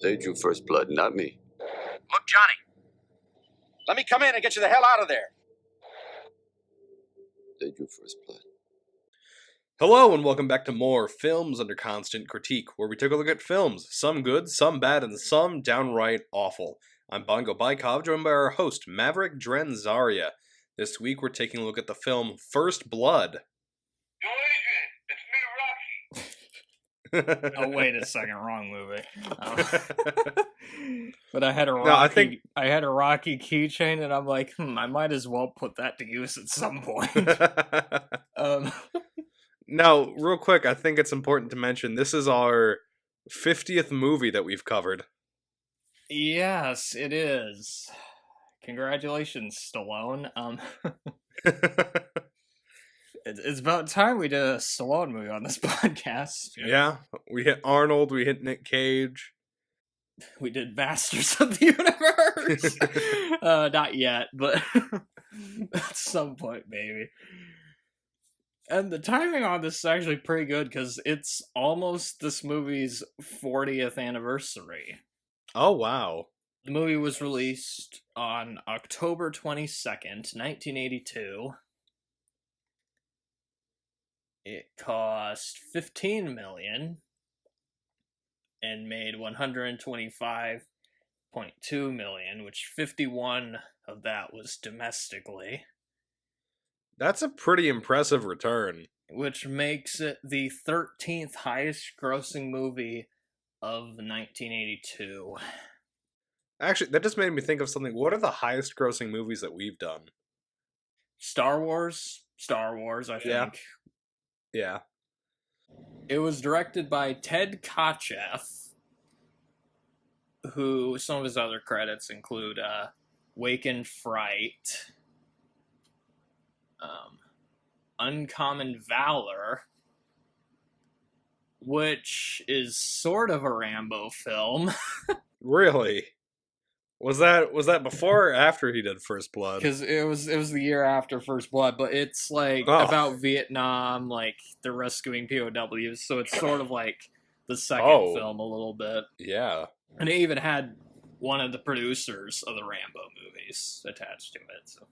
They drew first blood, not me. Look, Johnny. Let me come in and get you the hell out of there. They drew first blood. Hello and welcome back to more Films Under Constant Critique, where we take a look at films, some good, some bad, and some downright awful. I'm Bongo Baikov, joined by our host, Maverick Drenzaria. This week we're taking a look at the film First Blood. Yo, Adrian, it's me, Rocky. Oh, wait a second, wrong movie. But I had a Rocky, I had a Rocky keychain, and I'm like, I might as well put that to use at some point. Now, real quick, I think it's important to mention this is our 50th movie that we've covered. Yes, it is. Congratulations, Stallone. It's about time we did a Stallone movie on this podcast. Yeah, we hit Arnold, we hit Nick Cage. We did Masters of the Universe. Not yet, but at some point, maybe. And the timing on this is actually pretty good because it's almost this movie's 40th anniversary. Oh, wow. The movie was released on October 22nd, 1982. It cost $15 million and made $125.2 million, which 51 of that was domestically. That's a pretty impressive return. Which makes it the 13th highest grossing movie of 1982. Actually, that just made me think of something. What are the highest grossing movies that we've done? Star Wars, I think. Yeah. It was directed by Ted Kotcheff, who some of his other credits include Wake in Fright, Uncommon Valor, which is sort of a Rambo film. Really? Was that before or after he did First Blood? Because it was the year after First Blood, but it's like about Vietnam, like the rescuing POWs, so it's sort of like the second film a little bit. Yeah. And it even had one of the producers of the Rambo movies attached to it. So.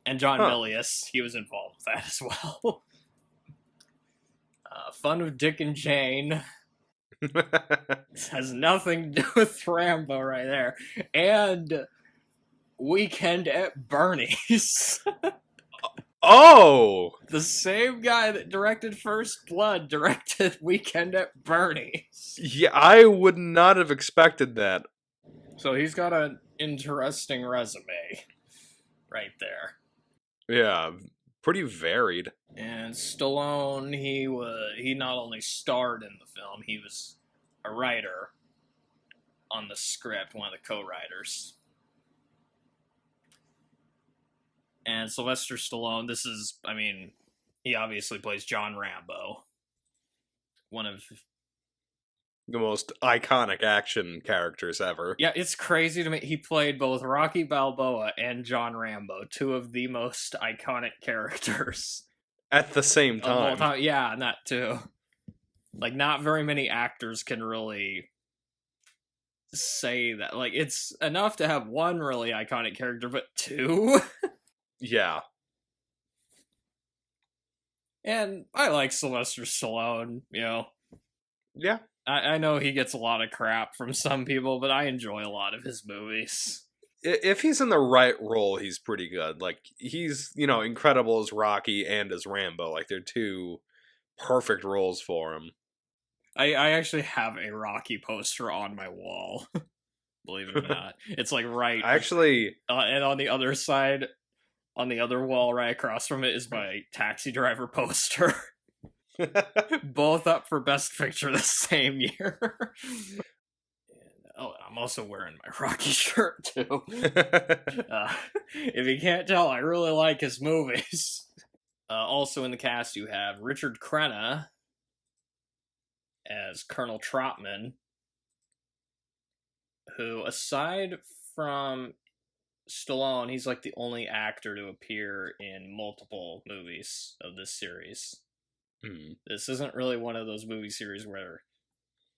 And John Milius, he was involved with that as well. Fun with Dick and Jane. Has nothing to do with Rambo right there. And Weekend at Bernie's. Oh! The same guy that directed First Blood directed Weekend at Bernie's. Yeah, I would not have expected that. So he's got an interesting resume right there. Yeah, pretty varied. And Stallone, he not only starred in the film, he was a writer on the script, one of the co-writers. And Sylvester Stallone, he obviously plays John Rambo. One of the most iconic action characters ever. Yeah, it's crazy to me. He played both Rocky Balboa and John Rambo, two of the most iconic characters. At the same time. Yeah, and that too. Like, not very many actors can really say that. Like, it's enough to have one really iconic character, but two? Yeah. And I like Sylvester Stallone, you know. Yeah. I know he gets a lot of crap from some people, but I enjoy a lot of his movies. If he's in the right role, he's pretty good. Like, he's, incredible as Rocky and as Rambo. Like, they're two perfect roles for him. I actually have a Rocky poster on my wall. Believe it or not. It's like right... Actually... and on the other side, on the other wall right across from it is my Taxi Driver poster. Both up for Best Picture the same year. I'm also wearing my Rocky shirt, too. If you can't tell, I really like his movies. Also in the cast, you have Richard Crenna as Colonel Trotman, who, aside from Stallone, he's like the only actor to appear in multiple movies of this series. This isn't really one of those movie series where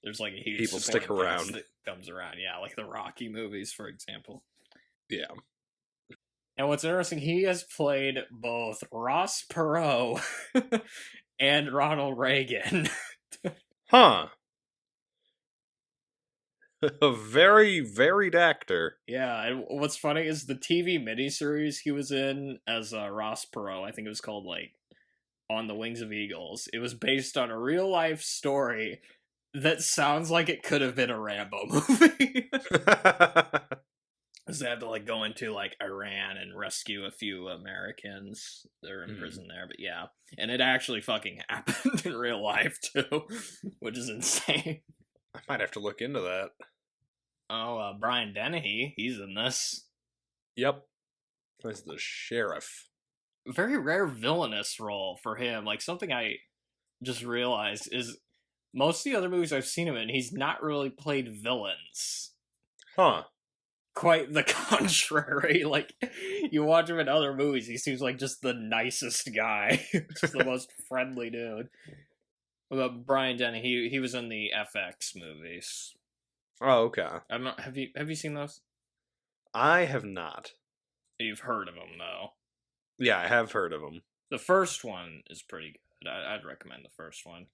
there's like a huge People stick supporting cast around. that comes around. Yeah, like the Rocky movies, for example. Yeah. And what's interesting, he has played both Ross Perot and Ronald Reagan. Huh. A very varied actor. Yeah, and what's funny is the TV miniseries he was in as Ross Perot, I think it was called, like, On the Wings of Eagles. It was based on a real-life story that sounds like it could have been a Rambo movie. Because they had to, like, go into, like, Iran and rescue a few Americans that are in prison there, but yeah. And it actually fucking happened in real life, too, which is insane. I might have to look into that. Oh, Brian Dennehy, he's in this. Yep. As the sheriff. Very rare villainous role for him. Like, something I just realized is most of the other movies I've seen him in, he's not really played villains. Huh. Quite the contrary. Like, you watch him in other movies, he seems like just the nicest guy. Just the most friendly dude. But Brian Dennehy, he was in the FX movies. Oh, okay. I'm not. Have you seen those? I have not. You've heard of them though. Yeah, I have heard of him. The first one is pretty good. I'd recommend the first one.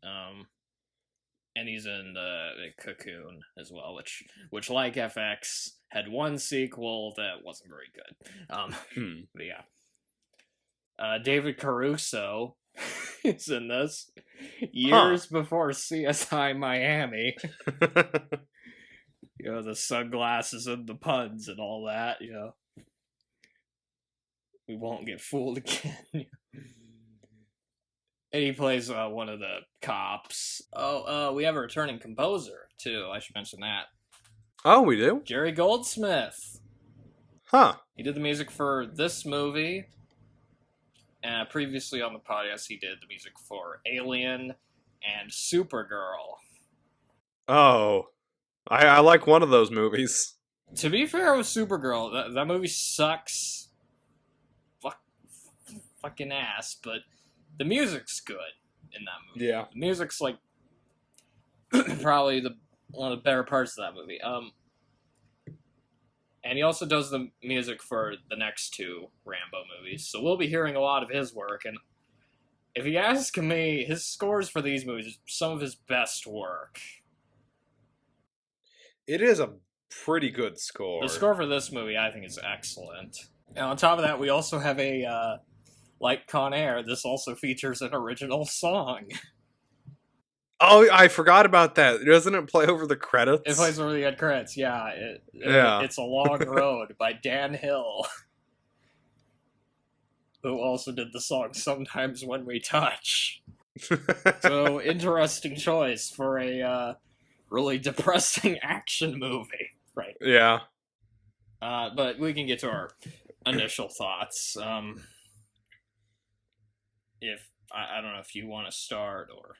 And he's in the Cocoon as well, which like FX had one sequel that wasn't very good. But yeah. David Caruso is in this years before CSI Miami. You know, the sunglasses and the puns and all that, you know. We won't get fooled again. And he plays one of the cops. Oh, we have a returning composer, too. I should mention that. Oh, we do? Jerry Goldsmith. Huh. He did the music for this movie. And previously on the podcast, he did the music for Alien and Supergirl. Oh. I like one of those movies. To be fair with Supergirl, that movie sucks fucking ass, but the music's good in that movie. Yeah. The music's like probably one of the better parts of that movie. And he also does the music for the next two Rambo movies, so we'll be hearing a lot of his work. And if you ask me, his scores for these movies are some of his best work. It is a pretty good score. The score for this movie, I think, is excellent. And on top of that, we also have like Con Air, this also features an original song. Oh, I forgot about that. Doesn't it play over the credits? It plays over the end credits, yeah. It's a Long Road by Dan Hill, who also did the song Sometimes When We Touch. So, interesting choice for a really depressing action movie, right? Yeah. But we can get to our initial thoughts. If I don't know if you want to start or...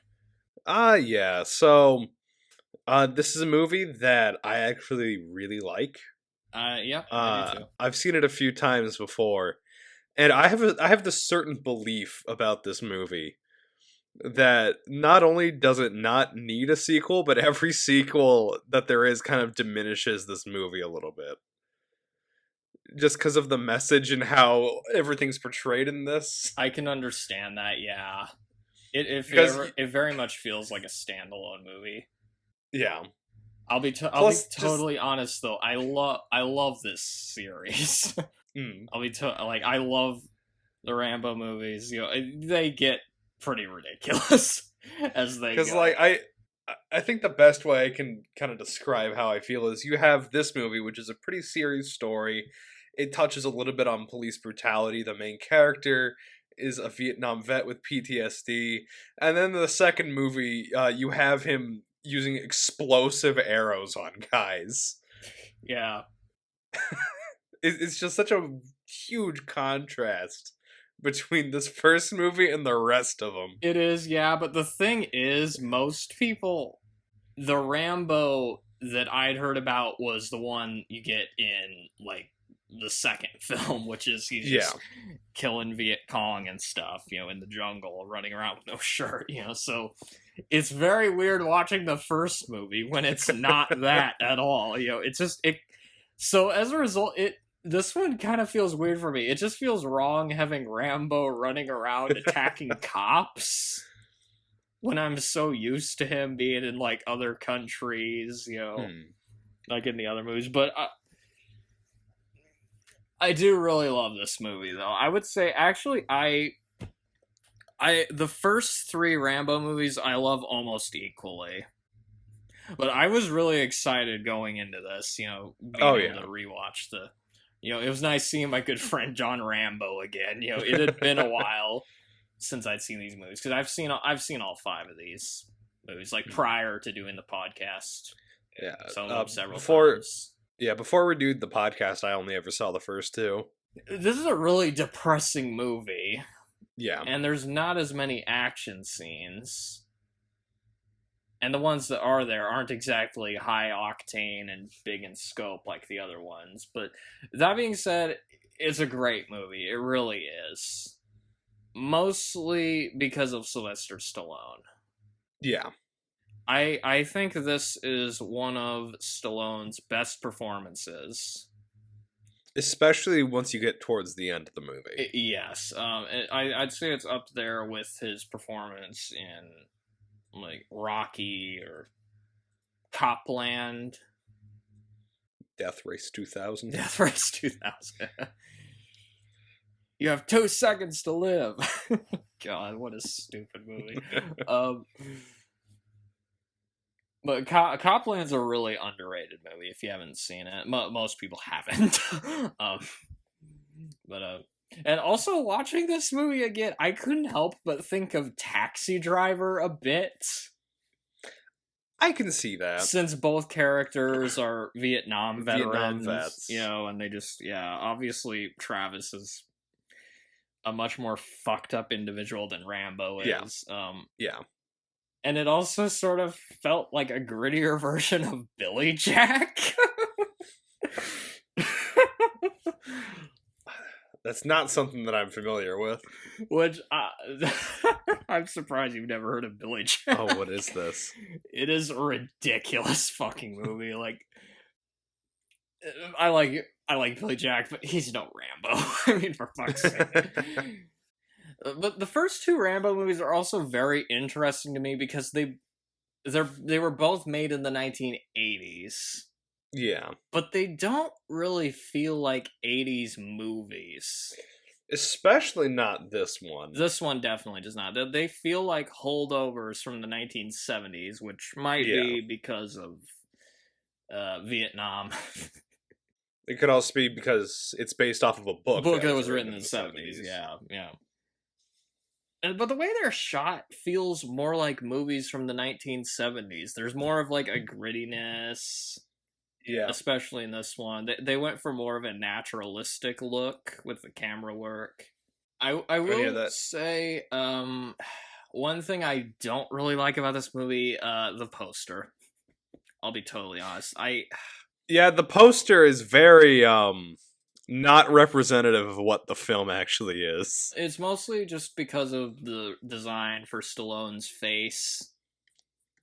Yeah. So, this is a movie that I actually really like. Yeah, I do too. I've seen it a few times before, and I have this certain belief about this movie that not only does it not need a sequel, but every sequel that there is kind of diminishes this movie a little bit. Just because of the message and how everything's portrayed in this. I can understand that, yeah. It very much feels like a standalone movie. Yeah. I'll be totally honest though. I love this series. I love the Rambo movies. You know, they get pretty ridiculous as they go. Because like I think the best way I can kind of describe how I feel is you have this movie, which is a pretty serious story. It touches a little bit on police brutality. The main character is a Vietnam vet with PTSD. And then the second movie, you have him using explosive arrows on guys. Yeah. It's just such a huge contrast between this first movie and the rest of them. It is, yeah, but the thing is, most people, the Rambo that I'd heard about was the one you get in, like, the second film, which is he's just killing Viet Cong and stuff, you know, in the jungle, running around with no shirt, you know, so it's very weird watching the first movie when it's not that at all. You know, it's just it. So as a result, this one kind of feels weird for me. It just feels wrong having Rambo running around attacking cops when I'm so used to him being in like other countries, you know, like in the other movies. But I do really love this movie, though. I would say actually, the first 3 Rambo movies I love almost equally. But I was really excited going into this, you know, being able to rewatch you know, it was nice seeing my good friend John Rambo again. You know, it had been a while since I'd seen these movies because I've seen all 5 of these movies like prior to doing the podcast. Yeah, so several times. Yeah, before we do the podcast, I only ever saw the first 2. This is a really depressing movie. Yeah, and there's not as many action scenes. And the ones that are there aren't exactly high octane and big in scope like the other ones. But that being said, it's a great movie. It really is. Mostly because of Sylvester Stallone. Yeah. I think this is one of Stallone's best performances. Especially once you get towards the end of the movie. Yes. I'd say it's up there with his performance in like Rocky or Copland. Death Race 2000. Death Race 2000. You have 2 seconds to live. God, what a stupid movie. But Copland's a really underrated movie if you haven't seen it. Most people haven't. And also watching this movie again, I couldn't help but think of Taxi Driver a bit. I can see that. Since both characters are Vietnam veterans, vets. You know, and they just, obviously Travis is a much more fucked up individual than Rambo is. Yeah. And it also sort of felt like a grittier version of Billy Jack. That's not something that I'm familiar with. Which, I'm surprised you've never heard of Billy Jack. Oh, what is this? It is a ridiculous fucking movie. Like, I like Billy Jack, but he's no Rambo. I mean, for fuck's sake. But the first 2 Rambo movies are also very interesting to me because they were both made in the 1980s. Yeah. But they don't really feel like 80s movies. Especially not this one. This one definitely does not. They feel like holdovers from the 1970s, which might be because of Vietnam. It could also be because it's based off of a book. That was written in the 70s. Yeah. But the way they're shot feels more like movies from the 1970s. There's more of like a grittiness. Yeah. Especially in this one. They went for more of a naturalistic look with the camera work. I will say, one thing I don't really like about this movie, the poster. I'll be totally honest. Yeah, the poster is very, not representative of what the film actually is. It's mostly just because of the design for Stallone's face.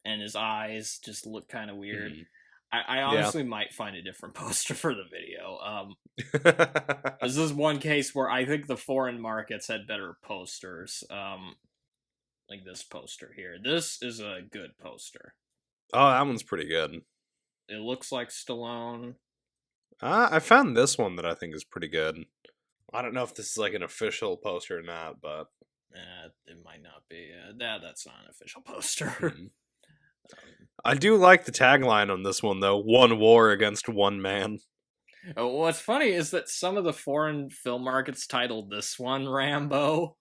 And his eyes just look kind of weird. I honestly might find a different poster for the video. This is one case where I think the foreign markets had better posters. Like this poster here. This is a good poster. Oh, that one's pretty good. It looks like Stallone. I found this one that I think is pretty good. I don't know if this is like an official poster or not, but it might not be. That's not an official poster. I do like the tagline on this one, though. 1 war against 1 man. What's funny is that some of the foreign film markets titled this one Rambo.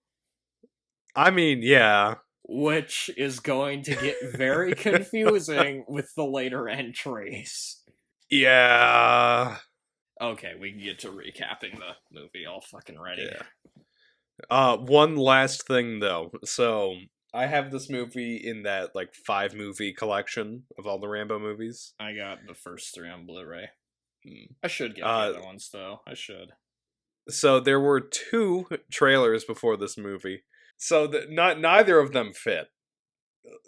I mean, yeah. Which is going to get very confusing with the later entries. Yeah. Okay, we can get to recapping the movie all fucking ready. Yeah. One last thing, though. So, I have this movie in that, like, 5-movie collection of all the Rambo movies. I got the first 3 on Blu-ray. I should get the other ones, though. I should. So, there were 2 trailers before this movie. So, neither of them fit.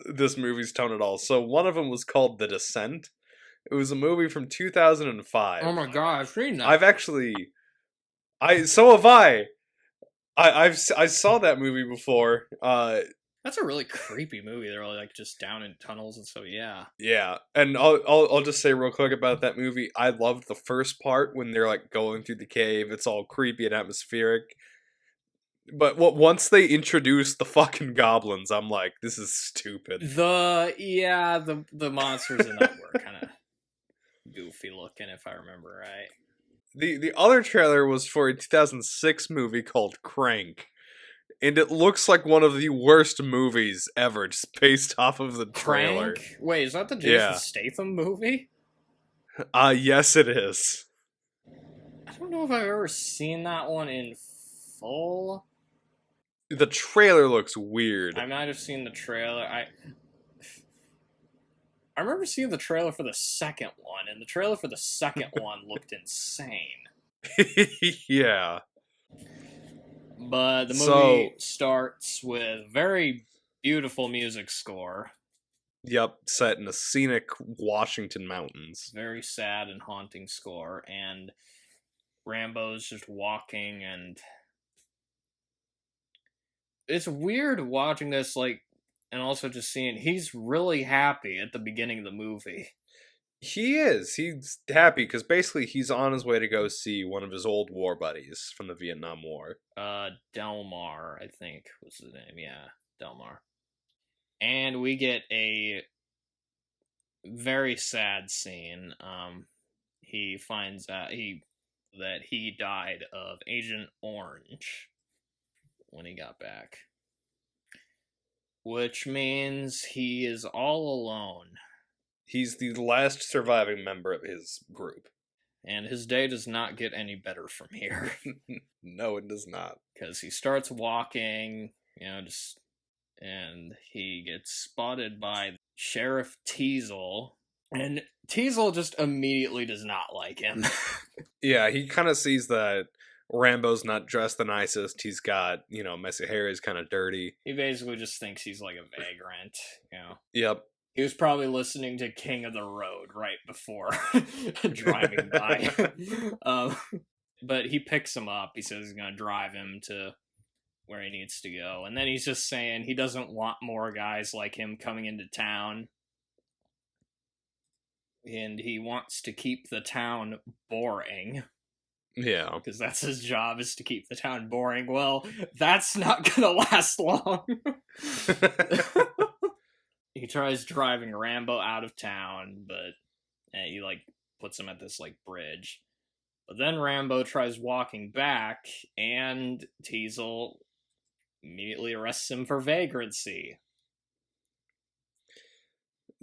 this movie's tone at all. So one of them was called The Descent. It was a movie from 2005. Oh my god, I've seen that. I've actually, so have I. I saw that movie before. That's a really creepy movie. They're all like just down in tunnels and so yeah. Yeah, and I'll just say real quick about that movie. I loved the first part when they're like going through the cave. It's all creepy and atmospheric. But once they introduce the fucking goblins, I'm like, this is stupid. The monsters in that were kind of goofy looking, if I remember right. The other trailer was for a 2006 movie called Crank. And it looks like one of the worst movies ever, just based off of the trailer. Crank? Wait, is that the Jason Statham movie? Yes it is. I don't know if I've ever seen that one in full. The trailer looks weird. I might have seen the trailer. I remember seeing the trailer for the second one, and the trailer for the second one looked insane. Yeah. But the movie starts with very beautiful music score. Yep, set in the scenic Washington mountains. Very sad and haunting score, and Rambo's just walking, and it's weird watching this, like, and also just seeing he's really happy at the beginning of the movie. He is. He's happy because basically he's on his way to go see one of his old war buddies from the Vietnam War. Delmar, I think was his name. Yeah, Delmar. And we get a very sad scene. He finds out that he died of Agent Orange when he got back. Which means he is all alone. He's the last surviving member of his group. And his day does not get any better from here. No, it does not. Because he starts walking, and he gets spotted by Sheriff Teasel. And Teasel just immediately does not like him. Yeah, he kind of sees that Rambo's not dressed the nicest. He's got, messy hair. He's kind of dirty. He basically just thinks he's like a vagrant, Yep. He was probably listening to King of the Road right before driving by. But he picks him up. He says he's going to drive him to where he needs to go. And then he's just saying he doesn't want more guys like him coming into town. And he wants to keep the town boring. Yeah. Because that's his job, is to keep the town boring. Well, that's not going to last long. He tries driving Rambo out of town, but he, puts him at this, bridge. But then Rambo tries walking back, and Teasel immediately arrests him for vagrancy.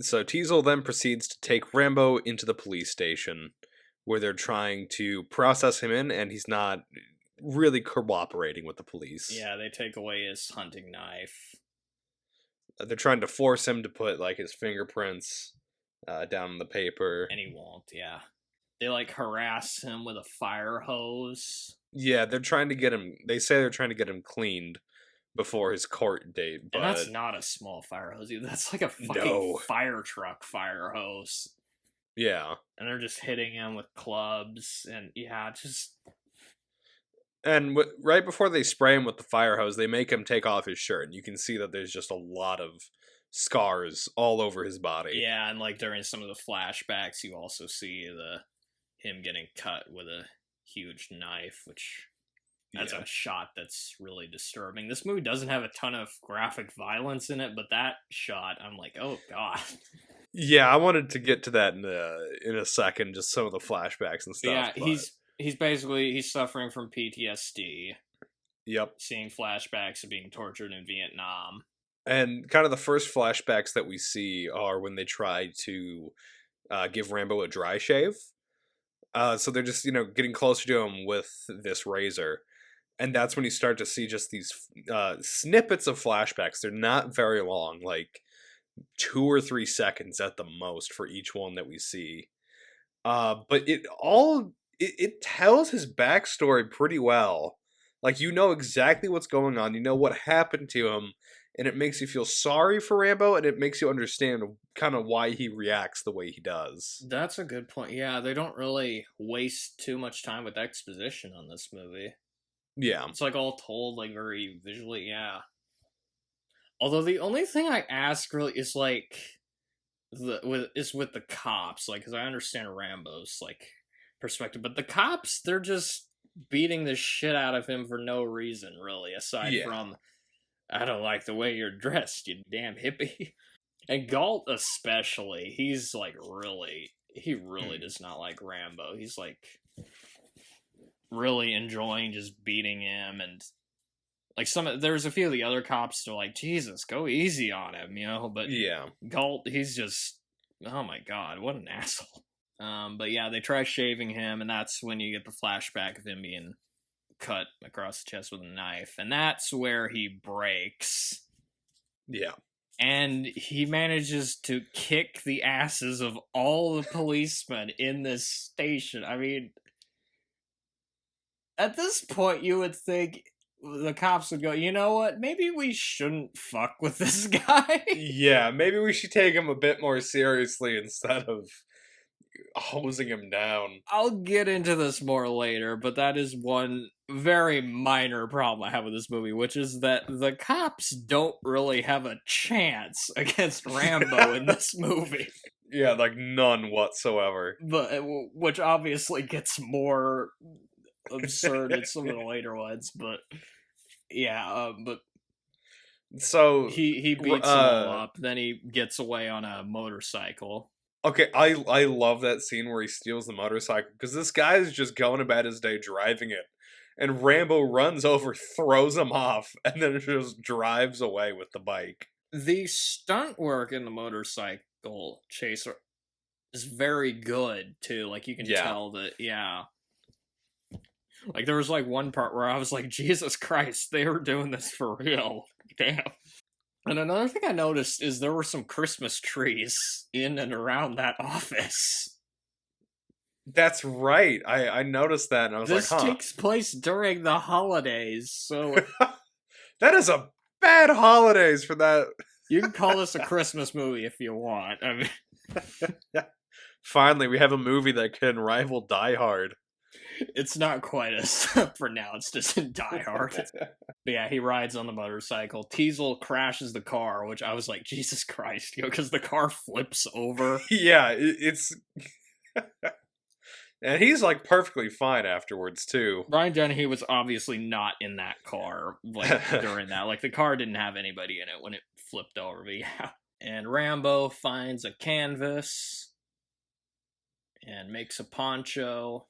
So Teasel then proceeds to take Rambo into the police station, where they're trying to process him in, and he's not really cooperating with the police. Yeah, they take away his hunting knife. They're trying to force him to put, his fingerprints down on the paper. And he won't, yeah. They, harass him with a fire hose. Yeah, they're trying to get him... They say they're trying to get him cleaned before his court date, but... And that's not a small fire hose either. That's like a fucking fire truck fire hose. Yeah. And they're just hitting him with clubs, and just... And right before they spray him with the fire hose, they make him take off his shirt. And you can see that there's just a lot of scars all over his body. Yeah, and during some of the flashbacks, you also see him getting cut with a huge knife, which that's a shot that's really disturbing. This movie doesn't have a ton of graphic violence in it, but that shot, I'm like, oh god. Yeah, I wanted to get to that in a second, just some of the flashbacks and stuff. Yeah, he's suffering from PTSD. Yep. Seeing flashbacks of being tortured in Vietnam. And kind of the first flashbacks that we see are when they try to give Rambo a dry shave. So they're just, getting closer to him with this razor. And that's when you start to see just these snippets of flashbacks. They're not very long, 2 or 3 seconds at the most for each one that we see. But it tells his backstory pretty well. You know exactly what's going on. You know what happened to him. and it makes you feel sorry for Rambo, and it makes you understand kind of why he reacts the way he does. That's a good point. Yeah, they don't really waste too much time with exposition on this movie. Yeah. It's like all told like very visually, yeah. Although the only thing I ask really is like with the cops, like, because I understand Rambo's like perspective, but the cops, they're just beating the shit out of him for no reason, really, aside from, I don't like the way you're dressed, you damn hippie. And Galt especially, he's like he really does not like Rambo. He's like really enjoying just beating him, and like there's a few of the other cops that are like, Jesus, go easy on him, you know, but Yeah. Galt, he's just, oh my god, what an asshole. But yeah, they try shaving him, and that's when you get the flashback of him being cut across the chest with a knife, and that's where he breaks. Yeah. And he manages to kick the asses of all the policemen in this station. I mean, at this point, you would think the cops would go, you know what, maybe we shouldn't fuck with this guy. Yeah, maybe we should take him a bit more seriously instead of hosing him down. I'll get into this more later, but that is one very minor problem I have with this movie, which is that the cops don't really have a chance against Rambo in this movie. Yeah, like none whatsoever. But which obviously gets more absurd in some of the later ones, but yeah, but so he beats them all up, then he gets away on a motorcycle. Okay, I love that scene where he steals the motorcycle, because this guy is just going about his day driving it, and Rambo runs over, throws him off, and then just drives away with the bike. The stunt work in the motorcycle chase is very good too. Like, you can tell that, yeah. Like, there was like one part where I was like, Jesus Christ, they were doing this for real. Damn. And another thing I noticed is there were some Christmas trees in and around that office. That's right. I noticed that, and I was like, This takes place during the holidays, so... That is a bad holidays for that. You can call this a Christmas movie if you want. I mean... Finally, we have a movie that can rival Die Hard. It's not quite as pronounced as in Die Hard. But yeah, he rides on the motorcycle. Teasel crashes the car, which I was like, Jesus Christ, because the car flips over. Yeah, it's... And he's like perfectly fine afterwards too. Brian Dennehy was obviously not in that car like during that. Like, the car didn't have anybody in it when it flipped over. But yeah. And Rambo finds a canvas and makes a poncho.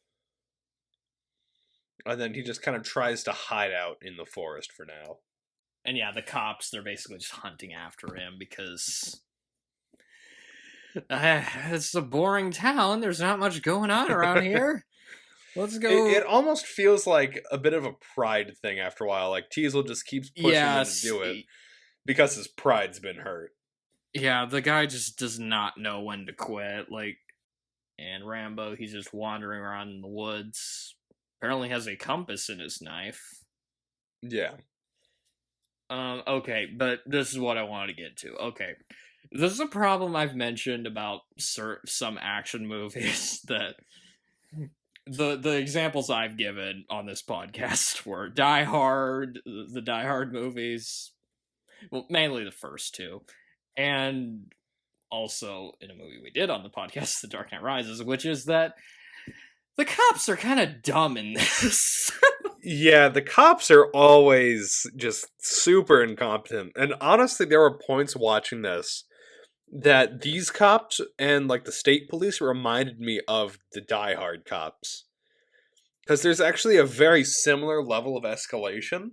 And then he just kind of tries to hide out in the forest for now. And yeah, the cops, they're basically just hunting after him because it's a boring town. There's not much going on around here. Let's go. It almost feels like a bit of a pride thing after a while. Like, Teasel just keeps pushing him to do it because his pride's been hurt. Yeah, the guy just does not know when to quit. Like, and Rambo, he's just wandering around in the woods. Apparently has a compass in his knife. Yeah. Okay, but this is what I wanted to get to. Okay. This is a problem I've mentioned about some action movies, that the examples I've given on this podcast were Die Hard, the Die Hard movies, well, mainly the first two, and also in a movie we did on the podcast, The Dark Knight Rises, which is that the cops are kind of dumb in this. Yeah, the cops are always just super incompetent. And honestly, there were points watching this that these cops and like the state police reminded me of the Die Hard cops. Because there's actually a very similar level of escalation.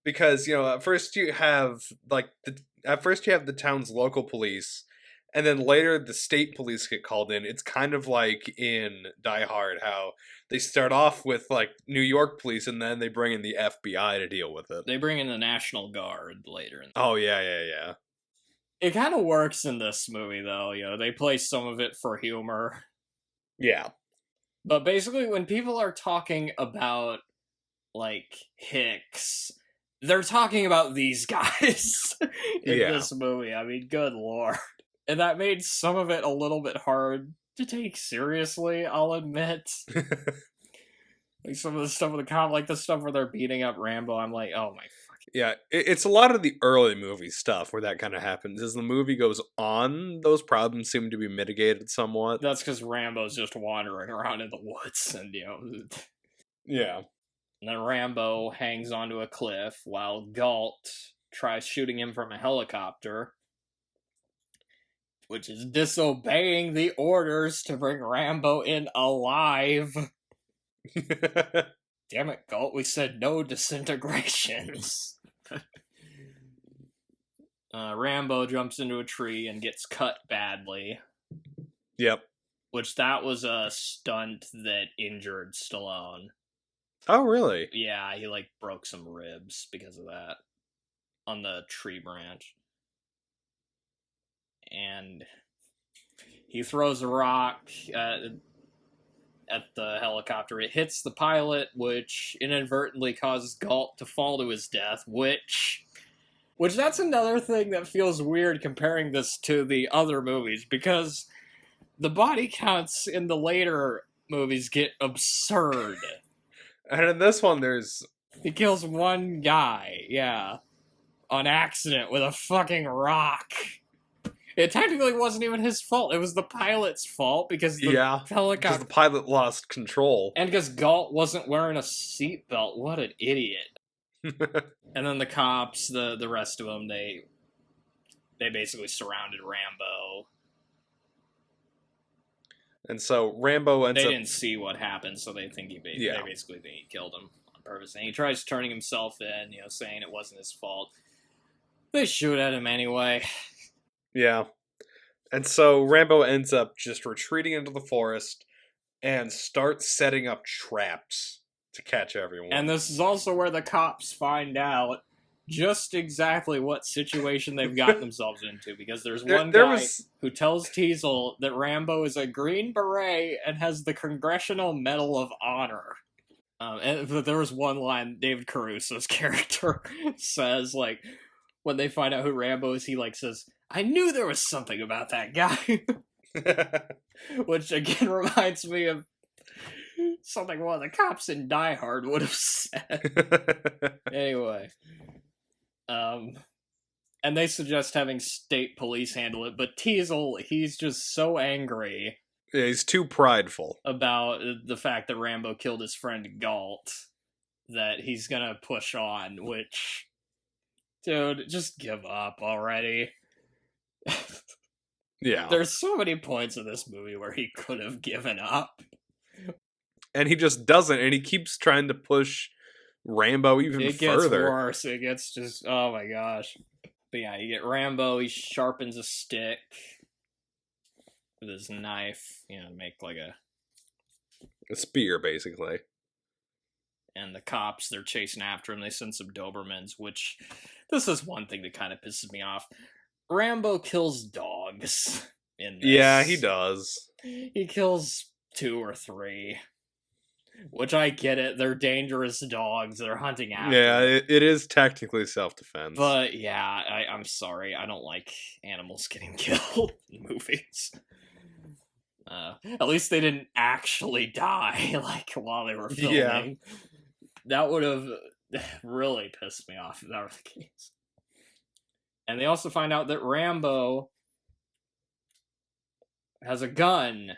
Because, you know, at first you have the town's local police, and then later the state police get called in. It's kind of like in Die Hard, how they start off with like New York police, and then they bring in the FBI to deal with it. They bring in the National Guard later. Oh, yeah. It kind of works in this movie, though. You know, they play some of it for humor. Yeah. But basically, when people are talking about, like, Hicks they're talking about these guys in Yeah. this movie. I mean, good lord. And that made some of it a little bit hard to take seriously, I'll admit. Like some of the stuff with the cop, like the stuff where they're beating up Rambo, I'm like, oh my fucking... Yeah, it's a lot of the early movie stuff where that kind of happens. As the movie goes on, those problems seem to be mitigated somewhat. That's because Rambo's just wandering around in the woods, and, you know... Yeah. And then Rambo hangs onto a cliff while Galt tries shooting him from a helicopter, which is disobeying the orders to bring Rambo in alive. Damn it, Galt, we said no disintegrations. Rambo jumps into a tree and gets cut badly. Yep. Which that was a stunt that injured Stallone. Oh, really? Yeah, he like broke some ribs because of that on the tree branch. And he throws a rock at the helicopter. It hits the pilot, which inadvertently causes Galt to fall to his death, which that's another thing that feels weird comparing this to the other movies, because the body counts in the later movies get absurd. And in this one, there's... He kills one guy, yeah, on accident with a fucking rock. It technically wasn't even his fault. It was the pilot's fault because the helicopter... because the pilot lost control. And because Galt wasn't wearing a seatbelt. What an idiot. And then the cops, the rest of them, they basically surrounded Rambo. And so Rambo ends up... They didn't see what happened, so they think they basically think he killed him on purpose. And he tries turning himself in, saying it wasn't his fault. They shoot at him anyway. Yeah. And so Rambo ends up just retreating into the forest and starts setting up traps to catch everyone. And this is also where the cops find out just exactly what situation they've gotten themselves into, because there's one guy who tells Teasel that Rambo is a Green Beret and has the Congressional Medal of Honor. But there was one line David Caruso's character says, like, when they find out who Rambo is, he, like, says, I knew there was something about that guy. Which, again, reminds me of something one of the cops in Die Hard would have said. Anyway. And they suggest having state police handle it, but Teasel, he's just so angry. Yeah, he's too prideful About the fact that Rambo killed his friend Galt that he's gonna push on, which... Dude, just give up already. Yeah. There's so many points in this movie where he could have given up. And he just doesn't, and he keeps trying to push Rambo even further. It gets worse. It gets just... Oh my gosh. But yeah, you get Rambo, he sharpens a stick with his knife, to make like a spear, basically. And the cops, they're chasing after him. They send some Dobermans, which... This is one thing that kind of pisses me off. Rambo kills dogs in this. Yeah, he does. He kills 2 or 3. Which I get it. They're dangerous dogs. They're hunting after. Yeah, it is technically self-defense. But yeah, I'm sorry. I don't like animals getting killed in movies. At least they didn't actually die, like, while they were filming. Yeah. That would have really pissed me off if that were the case. And they also find out that Rambo has a gun.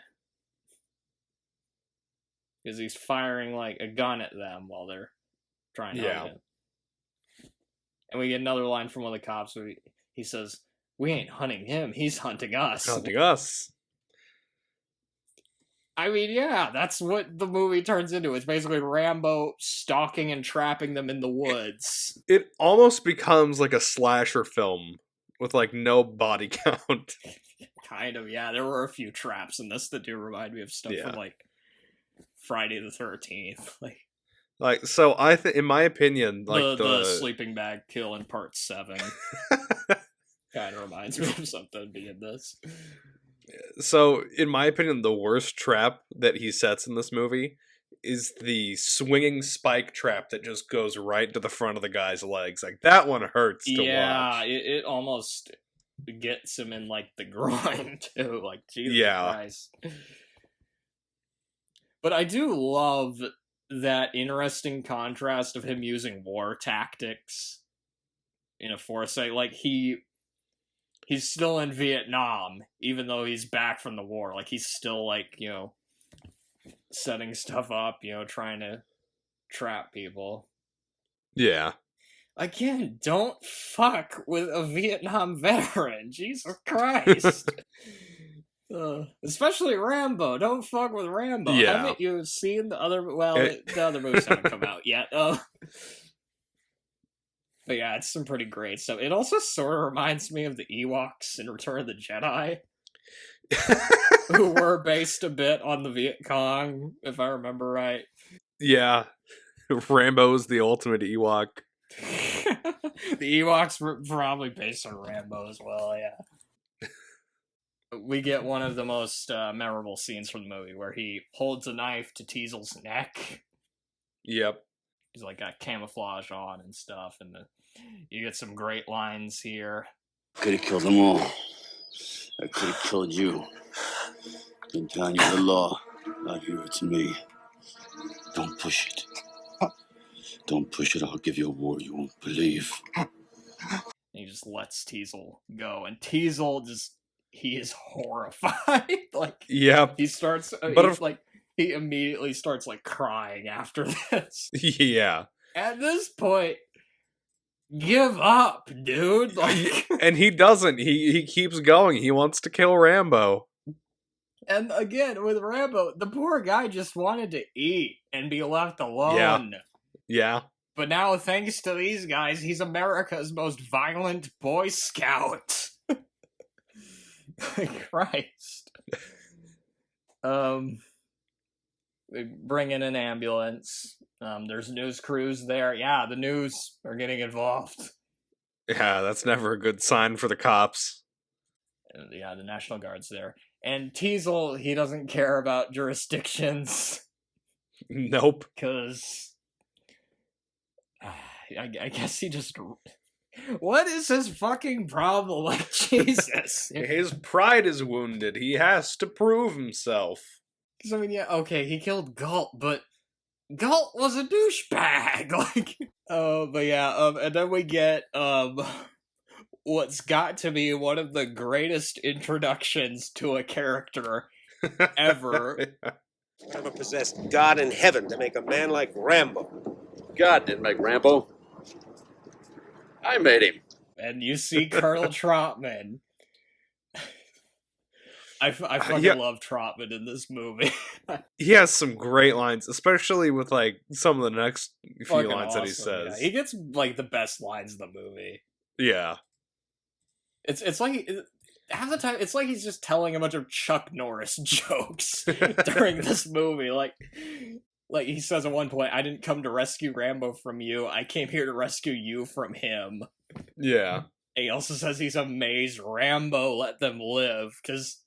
Because he's firing, like, a gun at them while they're trying to hunt him. And we get another line from one of the cops where he says, we ain't hunting him, he's hunting us. Hunting us. I mean, yeah, that's what the movie turns into. It's basically Rambo stalking and trapping them in the woods. It almost becomes like a slasher film with, like, no body count. Kind of, yeah. There were a few traps in this that do remind me of stuff from, like, Friday the 13th. Like, so I think, in my opinion, like the sleeping bag kill in part 7 kind of reminds me of something being this. So, in my opinion, the worst trap that he sets in this movie is the swinging spike trap that just goes right to the front of the guy's legs. Like, that one hurts to watch. It almost gets him in, like, the groin, too. Like, Jesus Christ. But I do love that interesting contrast of him using war tactics in a foresight. Like, he's still in Vietnam, even though he's back from the war. Like, he's still, like, you know, setting stuff up, you know, trying to trap people. Yeah. Again, don't fuck with a Vietnam veteran. Jesus Christ. Especially Rambo. Don't fuck with Rambo. Yeah. Haven't you seen the other... Well, the other movies haven't come out yet. But yeah, it's some pretty great stuff. It also sort of reminds me of the Ewoks in Return of the Jedi. Who were based a bit on the Viet Cong, if I remember right. Yeah. Rambo's the ultimate Ewok. The Ewoks were probably based on Rambo as well, yeah. We get one of the most memorable scenes from the movie where he holds a knife to Teasel's neck. Yep. He's like got camouflage on and stuff, and you get some great lines here. Could have killed them all. I could have killed you. Been telling you the law. Now here it's me. Don't push it. Don't push it. I'll give you a war you won't believe. And he just lets Teasel go, and Teasel he is horrified. Like, yep. He starts, he immediately starts like crying after this. Yeah. At this point, give up, dude. Like, and he doesn't. He keeps going. He wants to kill Rambo. And again, with Rambo, the poor guy just wanted to eat and be left alone. Yeah. But now, thanks to these guys, he's America's most violent Boy Scout. Christ. They bring in an ambulance. There's news crews there. Yeah, the news are getting involved. Yeah, that's never a good sign for the cops. And, yeah, the National Guard's there. And Teasel, he doesn't care about jurisdictions. Nope. Because I guess he just... What is his fucking problem? Like, Jesus. His pride is wounded. He has to prove himself. Because, I mean, yeah, okay, he killed Galt, but Galt was a douchebag. Like, but yeah, and then we get, what's got to be one of the greatest introductions to a character ever. Never possessed God in heaven to make a man like Rambo. God didn't make Rambo. I made him. And you see Colonel Trotman. I fucking love Trotman in this movie. He has some great lines, especially with, like, some of the next few fucking lines awesome, that he says. Yeah. He gets, like, the best lines in the movie. Yeah. It's like... Half the time, it's like he's just telling a bunch of Chuck Norris jokes during this movie. Like he says at one point, I didn't come to rescue Rambo from you. I came here to rescue you from him. Yeah. And he also says he's amazed Rambo let them live. Because,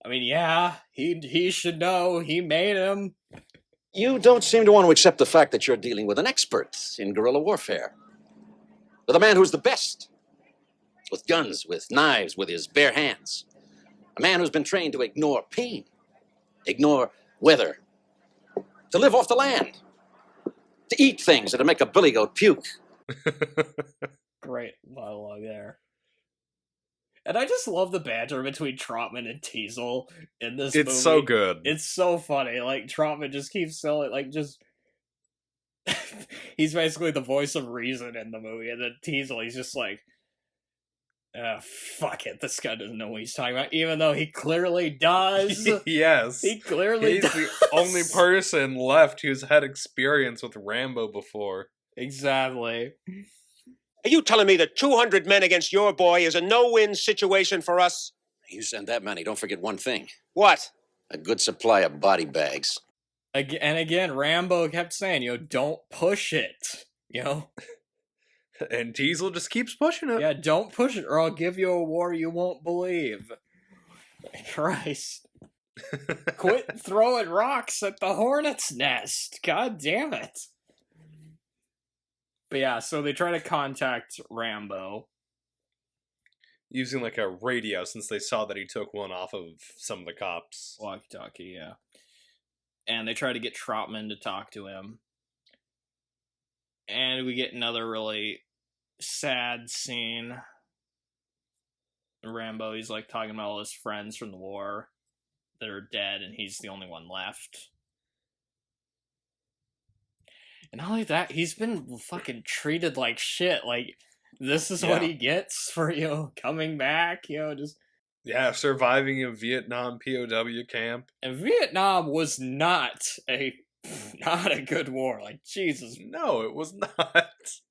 I mean, yeah, he should know. He made him. You don't seem to want to accept the fact that you're dealing with an expert in guerrilla warfare. With a man who's the best. With guns, with knives, with his bare hands. A man who's been trained to ignore pain, ignore weather, to live off the land, to eat things and to make a billy goat puke. Great monologue there. And I just love the banter between Trotman and Teasel in this movie. It's so good. It's so funny. Like, Trotman just keeps selling, like, just... he's basically the voice of reason in the movie, and then Teasel, he's just like... fuck it, this guy doesn't know what he's talking about, even though he clearly does. Yes. He clearly does. He's the only person left who's had experience with Rambo before. Exactly. Are you telling me that 200 men against your boy is a no-win situation for us? You send that many, don't forget one thing. What? A good supply of body bags. And again, Rambo kept saying, don't push it, And Teasel just keeps pushing it. Yeah, don't push it, or I'll give you a war you won't believe. Christ. Quit throwing rocks at the hornet's nest. God damn it. But yeah, so they try to contact Rambo. Using like a radio, since they saw that he took one off of some of the cops. Walkie-talkie, yeah. And they try to get Trotman to talk to him. And we get another really sad scene. Rambo, he's like talking about all his friends from the war that are dead, and he's the only one left. And not only that, he's been fucking treated like shit. Like, this is what he gets for, coming back, just... Yeah, surviving a Vietnam POW camp. And Vietnam was not a good war. Like, Jesus. No, it was not.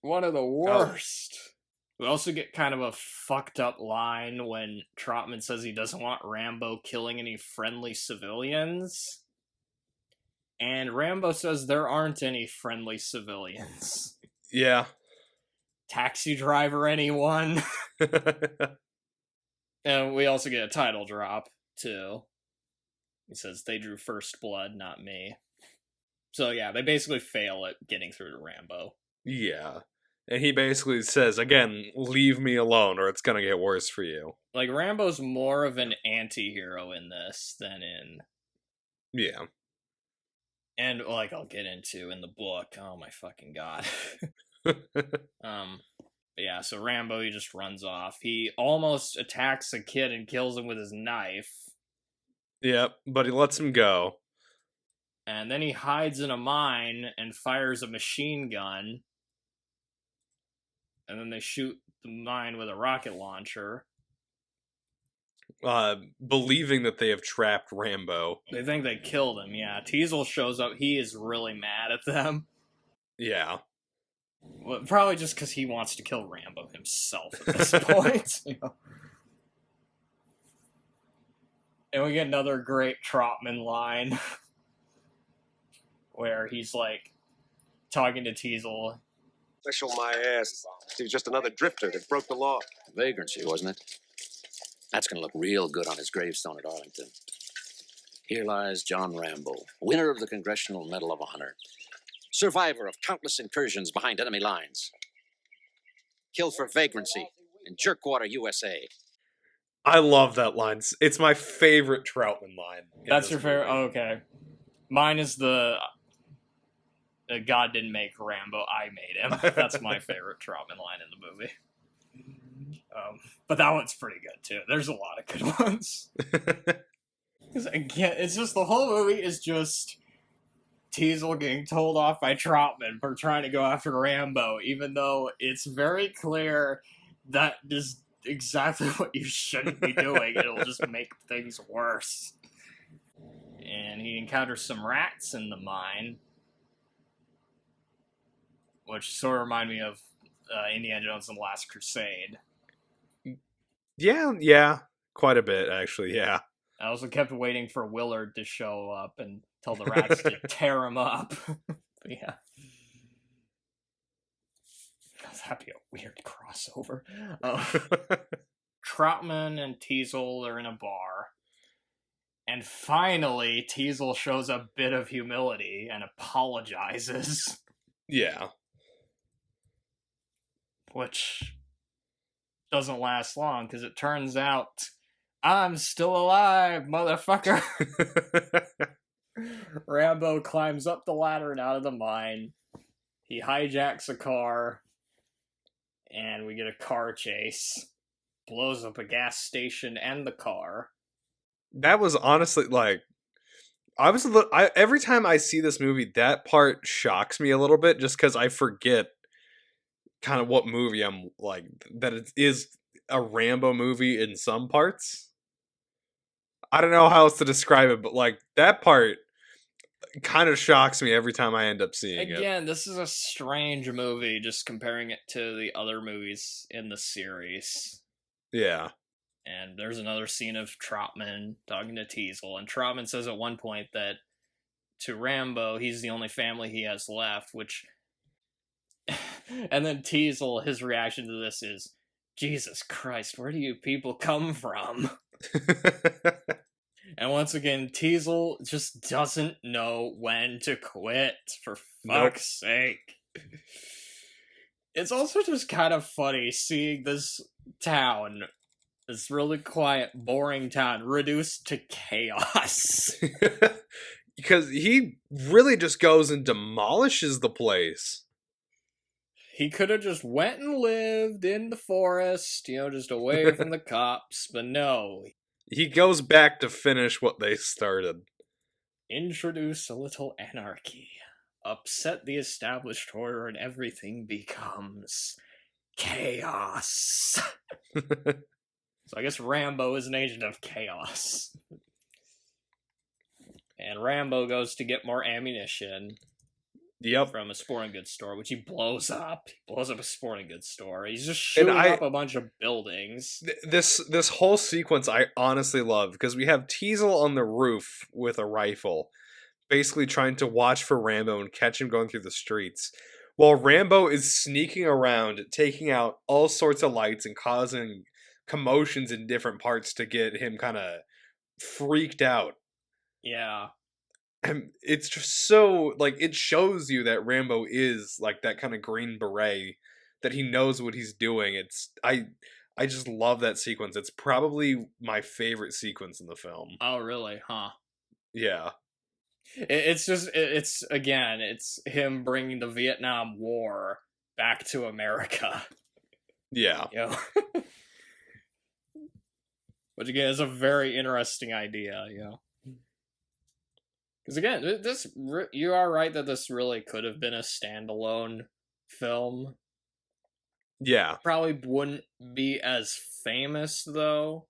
One of the worst. We also get kind of a fucked up line when Trotman says he doesn't want Rambo killing any friendly civilians. And Rambo says there aren't any friendly civilians. Yeah. Taxi driver, anyone? And we also get a title drop, too. He says, they drew first blood, not me. So yeah, they basically fail at getting through to Rambo. Yeah. And he basically says, again, leave me alone or it's gonna get worse for you. Like, Rambo's more of an anti-hero in this than in... Yeah. And, like, I'll get into in the book. Oh my fucking god. Yeah, so Rambo, he just runs off. He almost attacks a kid and kills him with his knife. Yep, but he lets him go. And then he hides in a mine and fires a machine gun. And then they shoot the mine with a rocket launcher. Believing that they have trapped Rambo. They think they killed him, yeah. Teasel shows up. He is really mad at them. Yeah. Well, probably just because he wants to kill Rambo himself at this point. And we get another great Trotman line where he's like talking to Teasel. Special my ass. He was just another drifter that broke the law. Vagrancy, wasn't it? That's going to look real good on his gravestone at Arlington. Here lies John Rambo, winner of the Congressional Medal of Honor, survivor of countless incursions behind enemy lines, killed for vagrancy in Jerkwater, USA. I love that line. It's my favorite Troutman line. That's your favorite? Oh, okay. Mine is the God didn't make Rambo, I made him. That's my favorite Troutman line in the movie. But that one's pretty good, too. There's a lot of good ones. Because, again, it's just the whole movie is just Teasel getting told off by Troutman for trying to go after Rambo, even though it's very clear that is exactly what you shouldn't be doing. It'll just make things worse. And he encounters some rats in the mine, which sort of remind me of Indiana Jones and the Last Crusade. Yeah, quite a bit, actually, yeah. I also kept waiting for Willard to show up and tell the rats to tear him up. But yeah. That'd be a weird crossover. Troutman and Teasel are in a bar. And finally, Teasel shows a bit of humility and apologizes. Yeah. Which doesn't last long, because it turns out I'm still alive, motherfucker. Rambo climbs up the ladder and out of the mine. He hijacks a car, and we get a car chase. Blows up a gas station and the car. That was honestly, like, every time I see this movie, that part shocks me a little bit, just because I forget kind of what movie I'm, like, that it is a Rambo movie in some parts. I don't know how else to describe it, but, like, that part kind of shocks me every time I end up seeing it. Again, this is a strange movie, just comparing it to the other movies in the series. Yeah. And there's another scene of Troutman talking to Teasel, and Troutman says at one point that to Rambo, he's the only family he has left, which... And then Teasel, his reaction to this is, Jesus Christ, where do you people come from? And once again, Teasel just doesn't know when to quit, for Nope. fuck's sake. It's also just kind of funny seeing this town, this really quiet, boring town, reduced to chaos. Because he really just goes and demolishes the place. He could have just went and lived in the forest, just away from the cops, but no. He goes back to finish what they started. Introduce a little anarchy. Upset the established order and everything becomes chaos. So I guess Rambo is an agent of chaos. And Rambo goes to get more ammunition Yep. from a sporting goods store, which he blows up. He blows up a sporting goods store. He's just shooting up a bunch of buildings. This whole sequence I honestly love, because we have Teasel on the roof with a rifle, basically trying to watch for Rambo and catch him going through the streets, while Rambo is sneaking around, taking out all sorts of lights and causing commotions in different parts to get him kind of freaked out. Yeah. And it's just so, like, it shows you that Rambo is like that kind of Green Beret, that he knows what he's doing. I just love that sequence. It's probably my favorite sequence in the film. Oh, really? Huh. Yeah. It's him bringing the Vietnam War back to America. Yeah. Which again is a very interesting idea, Because again, you are right that this really could have been a standalone film. Yeah. Probably wouldn't be as famous, though.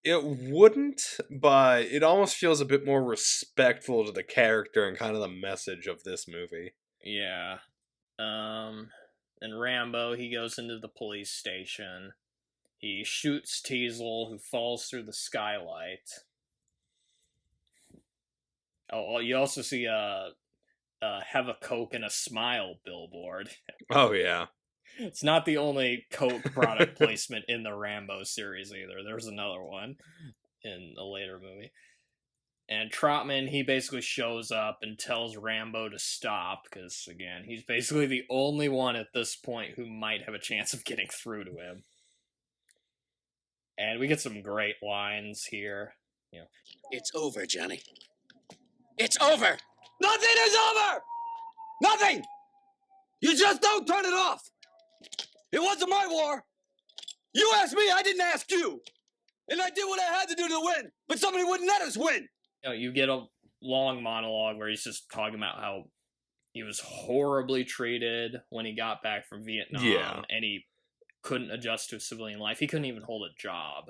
It wouldn't, but it almost feels a bit more respectful to the character and kind of the message of this movie. Yeah. And Rambo, he goes into the police station. He shoots Teasel, who falls through the skylight. Oh, you also see have a Coke and a smile billboard. Oh, yeah. It's not the only Coke product placement in the Rambo series either. There's another one in a later movie. And Trotman, he basically shows up and tells Rambo to stop, because, again, he's basically the only one at this point who might have a chance of getting through to him. And we get some great lines here. It's over, Johnny. It's over! Nothing is over! Nothing! You just don't turn it off! It wasn't my war! You asked me, I didn't ask you! And I did what I had to do to win, but somebody wouldn't let us win! You get a long monologue where he's just talking about how he was horribly treated when he got back from Vietnam, Yeah. And he couldn't adjust to a civilian life. He couldn't even hold a job.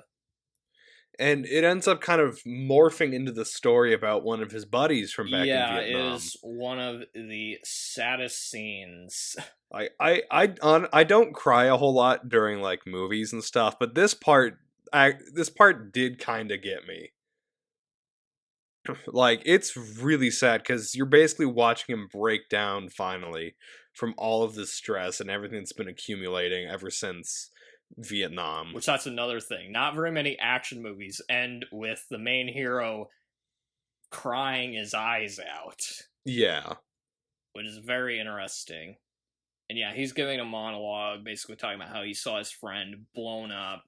And it ends up kind of morphing into the story about one of his buddies from back in Vietnam. Yeah, it is one of the saddest scenes. I don't cry a whole lot during like movies and stuff, but this part did kind of get me. Like, it's really sad because you're basically watching him break down finally from all of this stress and everything that's been accumulating ever since Vietnam. Which, that's another thing. Not very many action movies end with the main hero crying his eyes out. Yeah. Which is very interesting. And yeah, he's giving a monologue, basically talking about how he saw his friend blown up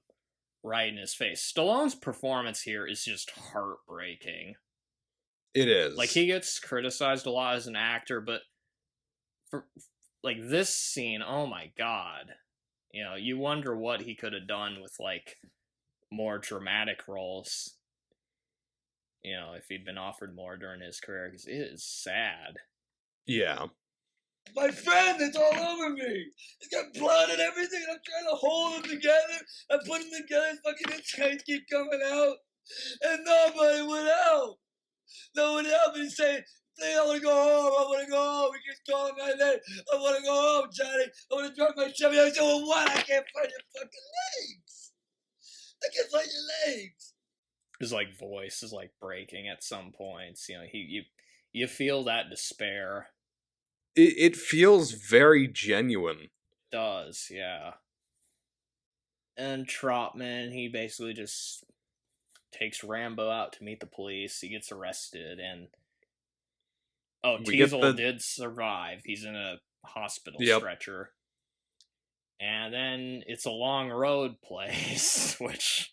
right in his face. Stallone's performance here is just heartbreaking. It is. Like, he gets criticized a lot as an actor, but for like this scene, oh my god. You wonder what he could have done with like more dramatic roles. If he'd been offered more during his career, because it is sad. Yeah. My friend, it's all over me. It's got blood and everything. I'm trying to hold them together. I put them together. Fucking insides keep coming out. And nobody would help. Nobody helped me say, I want to go home. I want to go home. He keeps calling my name. I want to go home, Johnny. I want to drive my Chevy. I said, well, what? I can't find your fucking legs. I can't find your legs. His like voice is like breaking at some points. You feel that despair. It feels very genuine. It does, yeah. And Trotman, he basically just takes Rambo out to meet the police. He gets arrested, and We get Teasel did survive. He's in a hospital stretcher. And then it's a long road plays, which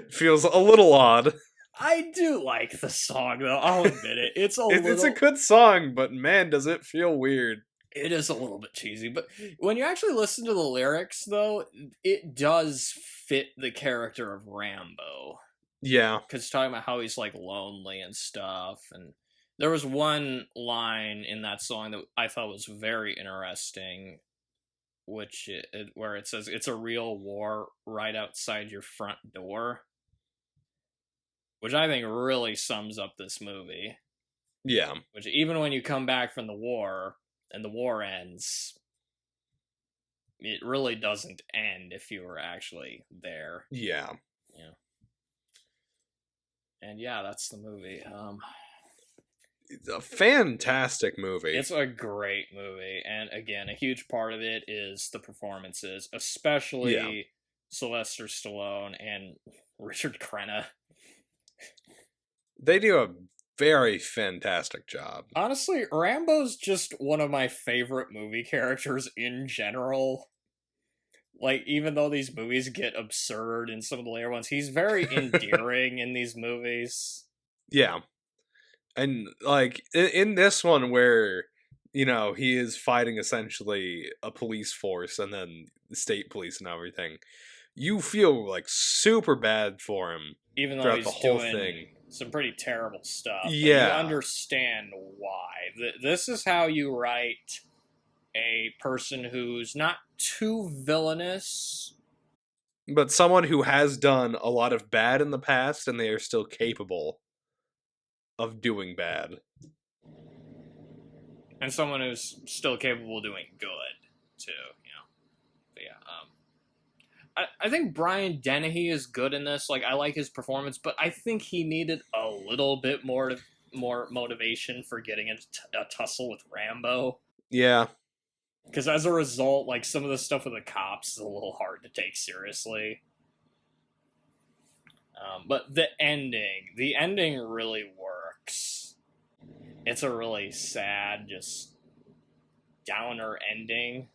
feels a little odd. I do like the song, though. I'll admit it. It's a good song, but man, does it feel weird. It is a little bit cheesy, but when you actually listen to the lyrics, though, it does fit the character of Rambo. Yeah. Because talking about how he's, like, lonely and stuff, and there was one line in that song that I thought was very interesting, where it says, "It's a real war right outside your front door," which I think really sums up this movie. Yeah. Which, even when you come back from the war, and the war ends, it really doesn't end if you were actually there. Yeah. Yeah. And yeah, that's the movie. It's a fantastic movie. It's a great movie, and again, a huge part of it is the performances, especially Sylvester Stallone and Richard Crenna. They do a very fantastic job. Honestly, Rambo's just one of my favorite movie characters in general. Like, even though these movies get absurd in some of the later ones, he's very endearing in these movies. Yeah. And, like, in this one where, you know, he is fighting essentially a police force and then the state police and everything, you feel, like, super bad for him. Even though throughout he's the whole doing thing. Some pretty terrible stuff. Yeah. You understand why. This is how you write a person who's not too villainous, But someone who has done a lot of bad in the past and they are still capable of doing bad. and someone who's still capable of doing good, too, you know. But yeah, I think Brian Dennehy is good in this. Like, I like his performance, but I think he needed a little bit more motivation for getting into a tussle with Rambo. Yeah. Because as a result, like, some of the stuff with the cops is a little hard to take seriously. But the ending really works. It's a really sad, just downer ending.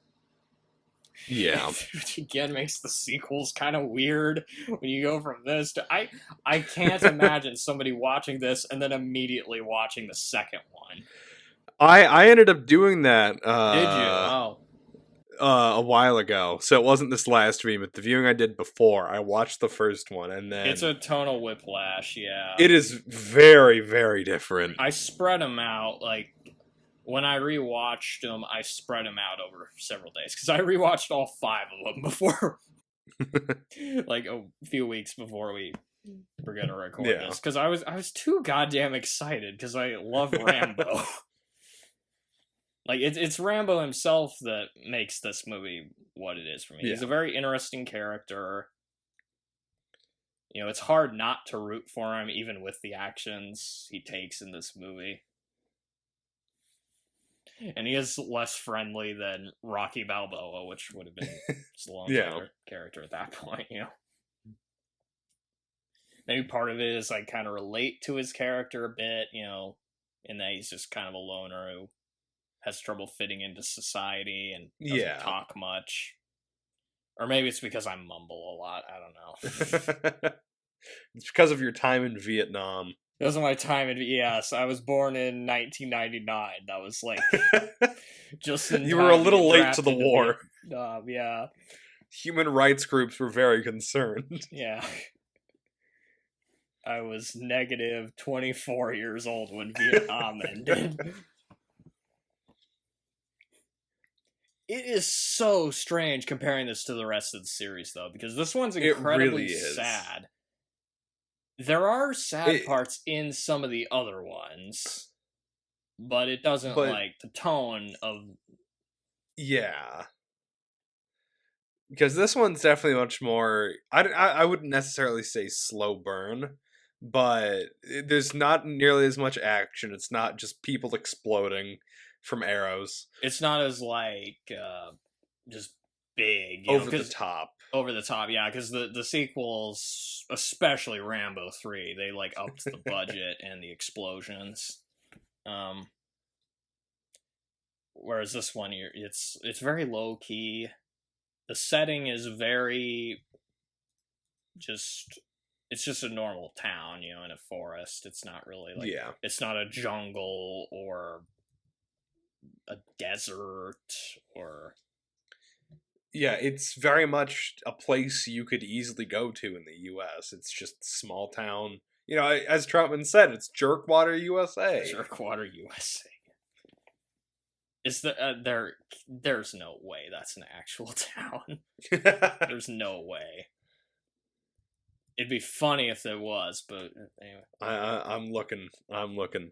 Yeah. Which again makes the sequels kind of weird when you go from this to... I can't imagine somebody watching this and then immediately watching the second one. I ended up doing that. Did you? Oh. A while ago. So it wasn't this last viewing, but the viewing I did before, I watched the first one and then... It's a tonal whiplash, yeah. It is very, very different. I spread them out, like... When I rewatched them, I spread them out over several days. Because I rewatched all 5 of them before... like, a few weeks before we were going to record this. Because I was too goddamn excited, because I love Rambo. Like, it's Rambo himself that makes this movie what it is for me. Yeah. He's a very interesting character. You know, it's hard not to root for him, even with the actions he takes in this movie. And he is less friendly than Rocky Balboa, which would have been Stallone's character at that point, you know? Maybe part of it is, like, kind of relate to his character a bit, you know, in that he's just kind of a loner who has trouble fitting into society and doesn't talk much. Or maybe it's because I mumble a lot. I don't know. It's because of your time in Vietnam. It was my time in... Yes, I was born in 1999. That was, like, just in You were a little late to the war. Yeah. Human rights groups were very concerned. Yeah. I was negative 24 years old when Vietnam ended. It is so strange comparing this to the rest of the series, though, because this one's incredibly sad. There are sad parts in some of the other ones, but it doesn't, like, the tone of... Yeah. Because this one's definitely much more... I wouldn't necessarily say slow burn, but there's not nearly as much action. It's not just people exploding from arrows. It's not as, like, just big. Over the top. over the top, yeah, because the sequels, especially Rambo 3, they like upped the budget and the explosions. Whereas this one, it's very low key. The setting is very it's just a normal town, in a forest. It's not really like it's not a jungle or a desert or it's very much a place you could easily go to in the U.S. It's just small town. As Troutman said, it's Jerkwater, USA. Jerkwater, USA. Is there's no way that's an actual town. There's no way. It'd be funny if there was, but anyway. I'm looking. Oh my god.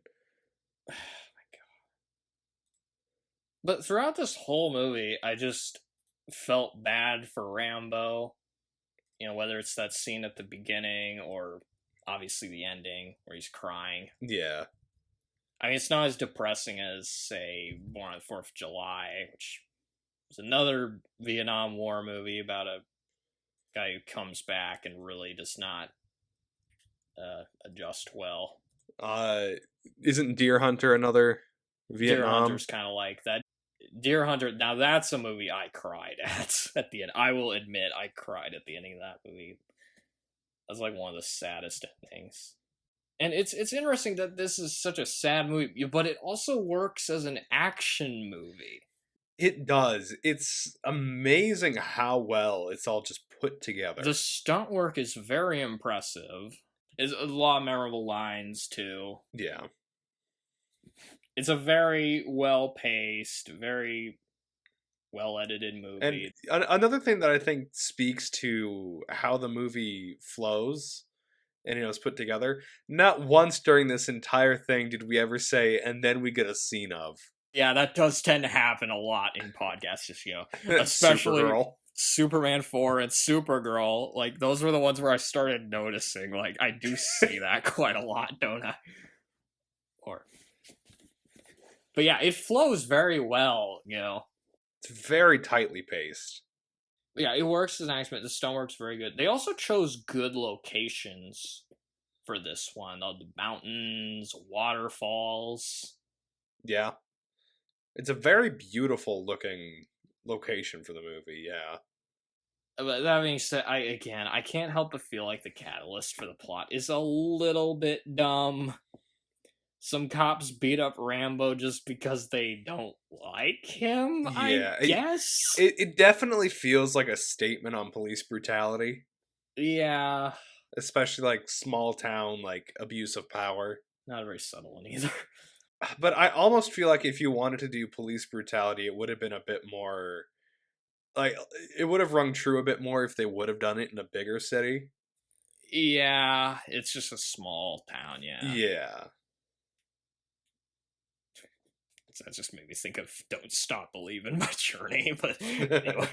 But throughout this whole movie, I just felt bad for Rambo. Whether it's that scene at the beginning or obviously the ending where he's crying. Yeah. I mean, it's not as depressing as, say, Born on the 4th of July, which is another Vietnam War movie about a guy who comes back and really does not adjust well. Isn't Deer Hunter another Vietnam? Deer Hunter's kind of like that. Deer Hunter, now that's a movie I cried at the end. I will admit I cried at the ending of that movie. That's like one of the saddest things. And it's interesting that this is such a sad movie, but it also works as an action movie. It does. It's amazing how well it's all just put together. The stunt work is very impressive. There's a lot of memorable lines, too. Yeah. It's a very well-paced, very well-edited movie. And another thing that I think speaks to how the movie flows and it's put together, not once during this entire thing did we ever say, and then we get a scene of. Yeah, that does tend to happen a lot in podcasts, especially Supergirl. Superman 4 and Supergirl. Like, those were the ones where I started noticing, like, I do see that quite a lot, don't I? But yeah, it flows very well, It's very tightly paced. Yeah, it works as an action. The stunt work's very good. They also chose good locations for this one. The mountains, waterfalls. Yeah. It's a very beautiful looking location for the movie, yeah. But that being said, I can't help but feel like the catalyst for the plot is a little bit dumb. Some cops beat up Rambo just because they don't like him, I guess? It definitely feels like a statement on police brutality. Yeah. Especially, like, small town, like, abuse of power. Not a very subtle one either. But I almost feel like if you wanted to do police brutality, it would have been a bit more... Like, it would have rung true a bit more if they would have done it in a bigger city. Yeah, it's just a small town, yeah. Yeah. That just made me think of Don't Stop Believin' My Journey, but anyway.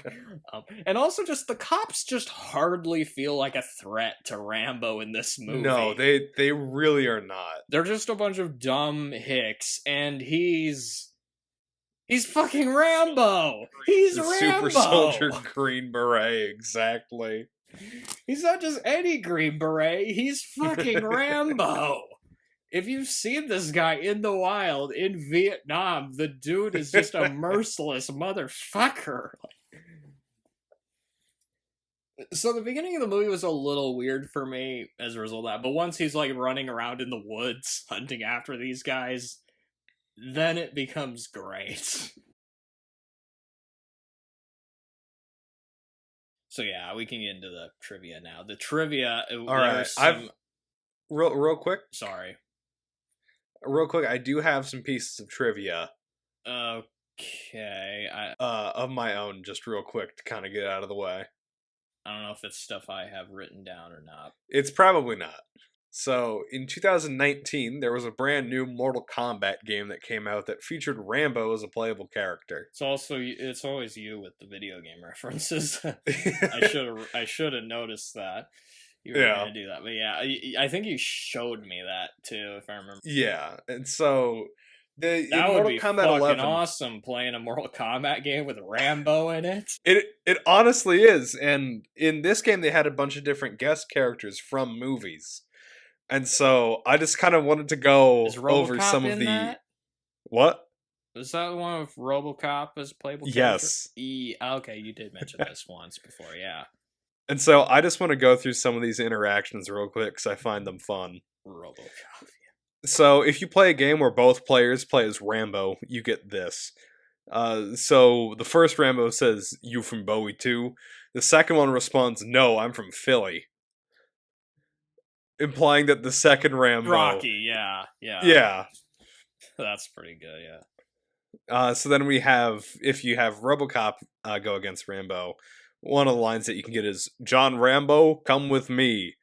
And also just the cops just hardly feel like a threat to Rambo in this movie. No, they really are not. They're just a bunch of dumb hicks, and he's fucking Rambo! He's the Rambo! Super Soldier Green Beret, exactly. He's not just any Green Beret, he's fucking Rambo! If you've seen this guy in the wild in Vietnam, the dude is just a merciless motherfucker. So the beginning of the movie was a little weird for me as a result of that, but once he's like running around in the woods hunting after these guys, then it becomes great. So yeah, we can get into the trivia now. The trivia... Alright, Real quick. Sorry. Real quick, I do have some pieces of trivia. Okay. Of my own, just real quick to kind of get out of the way. I don't know if it's stuff I have written down or not. It's probably not. So, in 2019, there was a brand new Mortal Kombat game that came out that featured Rambo as a playable character. It's always you with the video game references. I should have noticed that. You were going to do that. But yeah, I think you showed me that too, if I remember. Yeah, and so In That would Mortal be Kombat fucking 11, awesome, playing a Mortal Kombat game with Rambo in it. it honestly is, and in this game they had a bunch of different guest characters from movies, and so I just kind of wanted to go Is over RoboCop some of in the that? what? Is that the one with RoboCop as a playable character? Yes. Okay, you did mention this once before, yeah. And so I just want to go through some of these interactions real quick because I find them fun. RoboCop. So if you play a game where both players play as Rambo, you get this. So the first Rambo says, "You from Bowie too?" The second one responds, "No, I'm from Philly." Implying that the second Rambo... Rocky, yeah. Yeah. That's pretty good, yeah. So then we have, if you have RoboCop go against Rambo, one of the lines that you can get is, "John Rambo, come with me."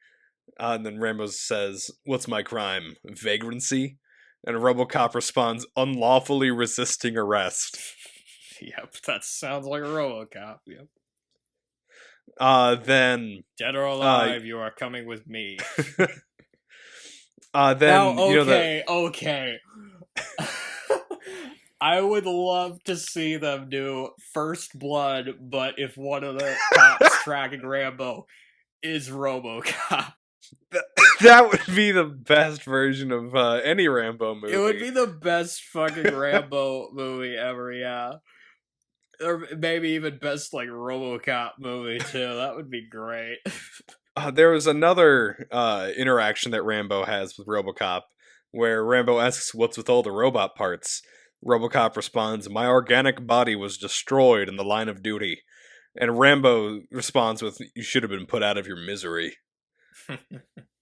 And then Rambo says, "What's my crime? Vagrancy?" And RoboCop responds, "Unlawfully resisting arrest." Yep, that sounds like a RoboCop, yep. Then... Dead or alive, you are coming with me. then, Now, you know that... okay. I would love to see them do First Blood, but if one of the cops tracking Rambo is RoboCop. That would be the best version of any Rambo movie. It would be the best fucking Rambo movie ever, yeah. Or maybe even best, like, RoboCop movie, too. That would be great. There was another interaction that Rambo has with RoboCop, where Rambo asks, "What's with all the robot parts?" RoboCop responds, "My organic body was destroyed in the line of duty." And Rambo responds with, "You should have been put out of your misery."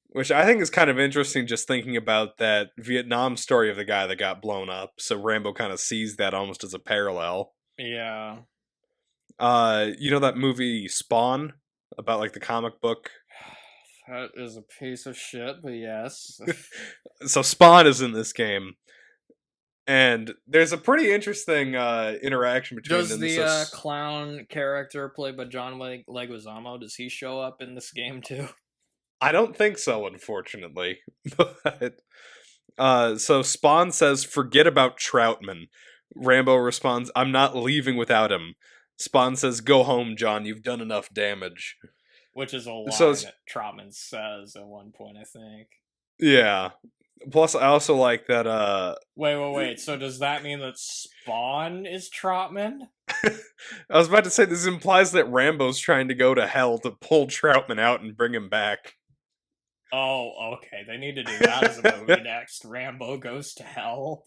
Which I think is kind of interesting, just thinking about that Vietnam story of the guy that got blown up. So Rambo kind of sees that almost as a parallel. Yeah. You know that movie Spawn? About, like, the comic book? That is a piece of shit, but yes. So Spawn is in this game. And there's a pretty interesting interaction between Does them. the clown character played by John Leguizamo, does he show up in this game too? I don't think so, unfortunately. But so Spawn says, "Forget about Troutman." Rambo responds, "I'm not leaving without him." Spawn says, "Go home, John. You've done enough damage." Which is a line So that Trotman says at one point, I think. Yeah. Plus, I also like that. Wait. So does that mean that Spawn is Trotman? I was about to say this implies that Rambo's trying to go to hell to pull Troutman out and bring him back. Oh, okay. They need to do that as a movie next. Rambo goes to hell.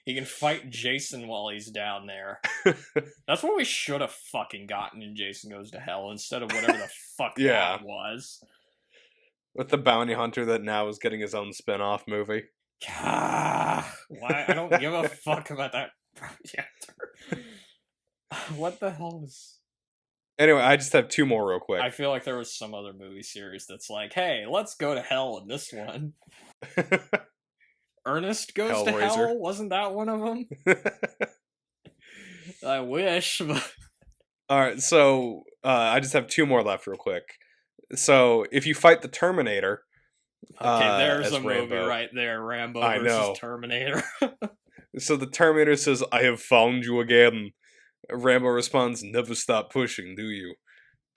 He can fight Jason while he's down there. That's what we should have fucking gotten in Jason Goes to Hell instead of whatever the fuck that was. With the bounty hunter that now is getting his own spin-off movie. Why? I don't give a fuck about that bounty hunter. What the hell is... Anyway, I just have two more real quick. I feel like there was some other movie series that's like, hey, let's go to hell in this one. Ernest Goes to Hell? Wasn't that one of them? I wish, but... Alright, so I just have two more left real quick. So, if you fight the Terminator... Okay, there's a Rambo, movie right there, Rambo I versus know. Terminator. So the Terminator says, "I have found you again." Rambo responds, "Never stop pushing, do you?"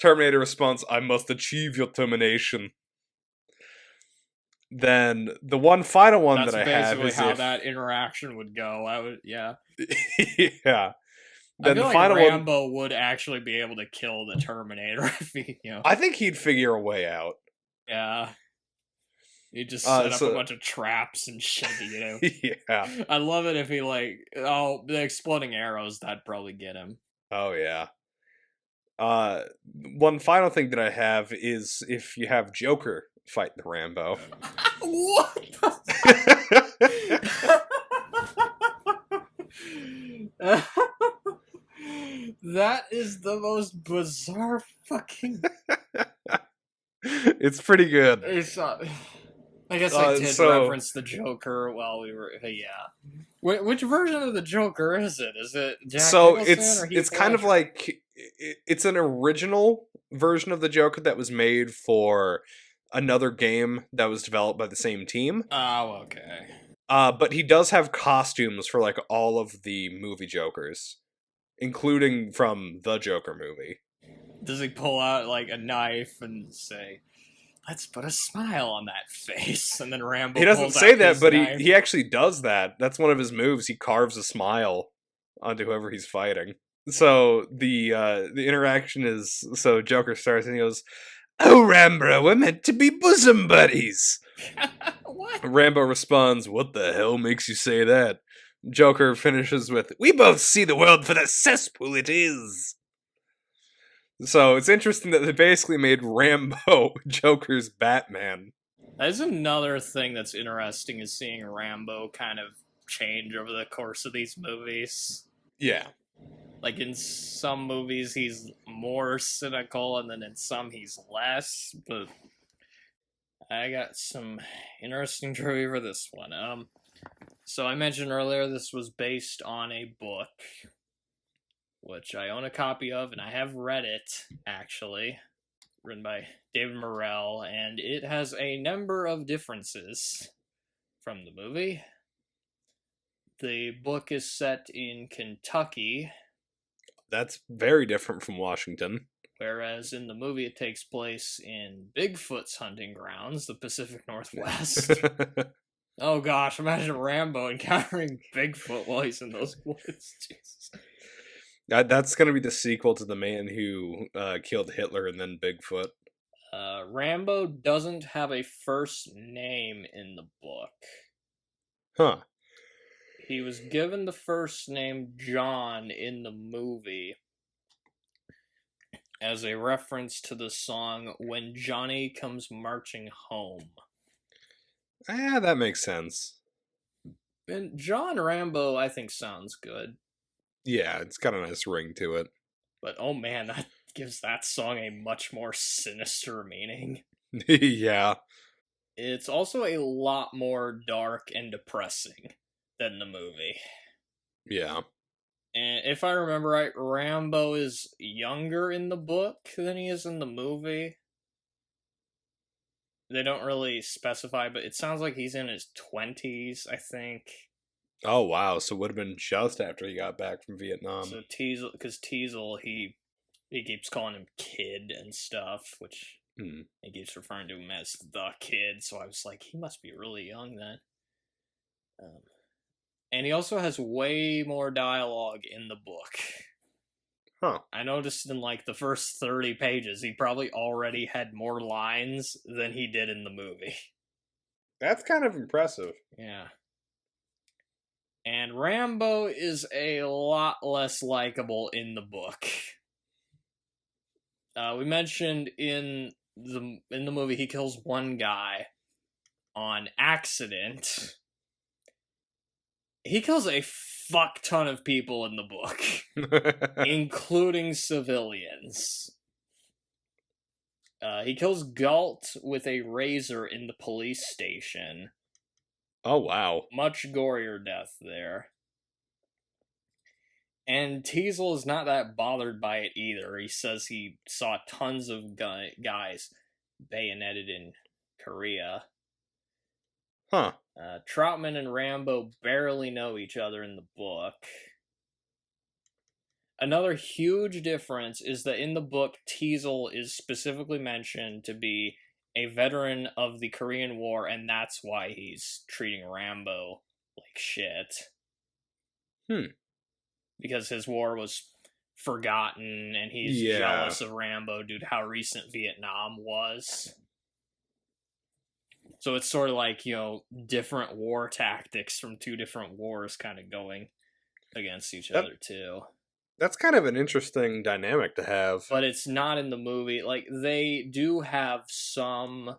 Terminator responds, "I must achieve your termination." Then the one final one That's that I have is basically how that interaction would go. Yeah. Yeah. Then I feel the like final one... Rambo would actually be able to kill the Terminator if he, I think he'd figure a way out. Yeah. He'd just set up a bunch of traps and shit, Yeah. I love it if he, like, the exploding arrows, that'd probably get him. Oh, yeah. One final thing that I have is if you have Joker fight the Rambo. What the That is the most bizarre fucking... It's pretty good. I guess I did reference the Joker while we were... Yeah. Which version of the Joker is it? Is it Jack Nicholson or Heath it's kind of like... It's an original version of the Joker that was made for another game that was developed by the same team. Oh, okay. But he does have costumes for like all of the movie Jokers, including from the Joker movie. Does he pull out like a knife and say, "Let's put a smile on that face"? And then Rambo He doesn't pulls say out that, his but knife. he actually does that. That's one of his moves. He carves a smile onto whoever he's fighting. So the interaction is, so Joker starts and he goes, "Oh, Rambo, we're meant to be bosom buddies." What? Rambo responds, "What the hell makes you say that?" Joker finishes with, "We both see the world for the cesspool it is." So it's interesting that they basically made Rambo Joker's Batman. That's another thing that's interesting, is seeing Rambo kind of change over the course of these movies. Yeah. Like in some movies he's more cynical, and then in some he's less, but I got some interesting trivia for this one. So I mentioned earlier this was based on a book, which I own a copy of, and I have read it, actually, written by David Morrell, and it has a number of differences from the movie. The book is set in Kentucky, That's very different from Washington. whereas in the movie it takes place in Bigfoot's hunting grounds, the Pacific Northwest. Oh gosh, imagine Rambo encountering Bigfoot while he's in those woods. Jesus. That's going to be the sequel to The Man Who Killed Hitler and then Bigfoot. Rambo doesn't have a first name in the book. Huh. He was given the first name John in the movie as a reference to the song When Johnny Comes Marching Home. That makes sense. And John Rambo, I think, sounds good. Yeah, it's got a nice ring to it. But oh man, that gives that song a much more sinister meaning. Yeah. It's also a lot more dark and depressing than the movie. Yeah. And if I remember right, Rambo is younger in the book than he is in the movie. They don't really specify, but it sounds like he's in his 20s, I think. Oh, wow. So it would have been just after he got back from Vietnam. So Teasel, because Teasel, he keeps calling him Kid and stuff, which he keeps referring to him as the Kid, so I was like, he must be really young then. And he also has way more dialogue in the book. Huh. I noticed in like the first 30 pages, he probably already had more lines than he did in the movie. That's kind of impressive. Yeah. And Rambo is a lot less likable in the book. We mentioned in the movie he kills one guy on accident. He kills a fuck ton of people in the book, including civilians. He kills Galt with a razor in the police station. Oh, wow. Much gorier death there. And Teasel is not that bothered by it either. He says he saw tons of guys bayoneted in Korea. Huh. Troutman and Rambo barely know each other in the book. Another huge difference is that in the book, Teasel is specifically mentioned to be a veteran of the Korean War, and that's why he's treating Rambo like shit. Because his war was forgotten, and he's jealous of Rambo due to how recent Vietnam was. So it's sort of like, different war tactics from two different wars kind of going against each other, too. That's kind of an interesting dynamic to have. But it's not in the movie. Like, they do have some...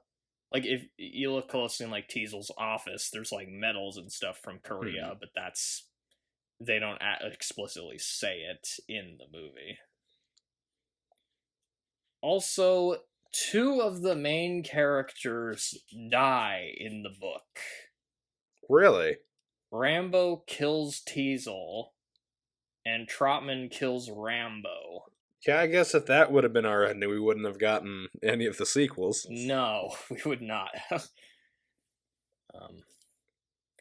Like, if you look closely in, like, Teasel's office, there's, like, medals and stuff from Korea, but that's... They don't explicitly say it in the movie. Also, 2 of the main characters die in the book. Really? Rambo kills Teasel, and Troutman kills Rambo. Yeah, I guess if that would have been our ending, we wouldn't have gotten any of the sequels. No, we would not have.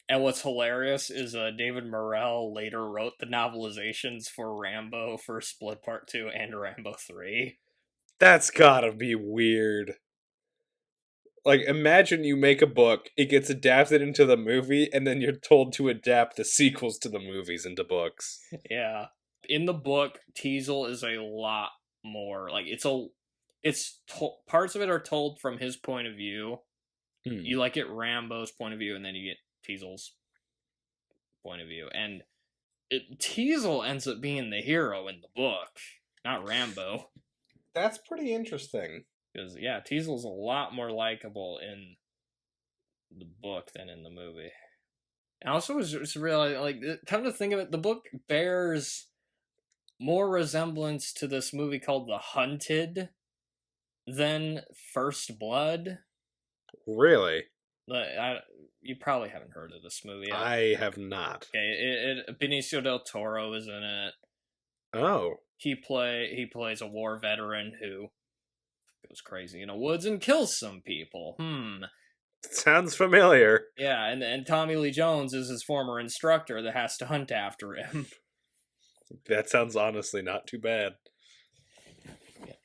And what's hilarious is David Morrell later wrote the novelizations for Rambo First Blood Part 2 and Rambo 3. That's gotta be weird. Like, imagine you make a book, it gets adapted into the movie, and then you're told to adapt the sequels to the movies into books. Yeah. In the book, Teasel is a lot more like parts of it are told from his point of view. You like get Rambo's point of view, and then you get Teasel's point of view. And Teasel ends up being the hero in the book, not Rambo. That's pretty interesting. Because, yeah, Teasel's a lot more likable in the book than in the movie. And also, it's really, like, come to think of it, the book bears more resemblance to this movie called The Hunted than First Blood. Really? You probably haven't heard of this movie yet. I have not. Okay, Benicio del Toro is in it. Oh. He plays a war veteran who goes crazy in the woods and kills some people. Sounds familiar. Yeah, and Tommy Lee Jones is his former instructor that has to hunt after him. That sounds honestly not too bad.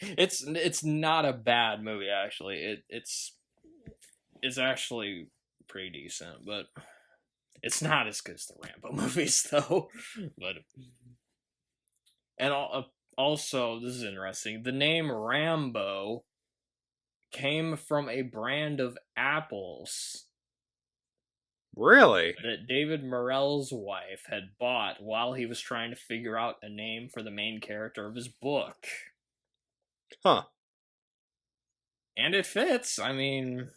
It's not a bad movie, actually. It's actually pretty decent, but it's not as good as the Rambo movies, though. But and also, this is interesting. The name Rambo came from a brand of apples. Really? That David Morrell's wife had bought while he was trying to figure out a name for the main character of his book. Huh. And it fits. I mean,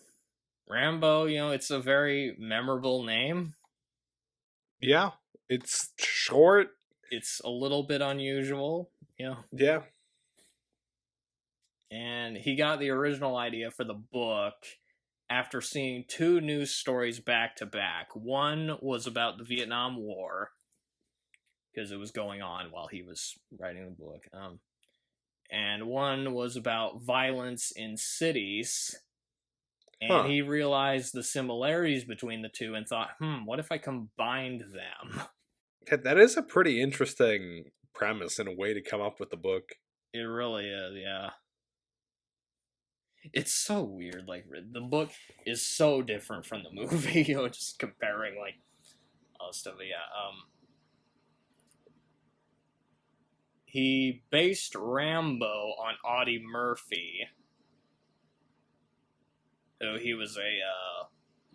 Rambo, it's a very memorable name. Yeah. It's short. It's a little bit unusual, Yeah. And he got the original idea for the book after seeing two news stories back to back. One was about the Vietnam War, because it was going on while he was writing the book. And one was about violence in cities. And he realized the similarities between the two and thought, what if I combined them? That is a pretty interesting premise and a way to come up with the book. It really is, yeah. It's so weird. Like, the book is so different from the movie, just comparing, like, all this stuff. But yeah, he based Rambo on Audie Murphy, who he was a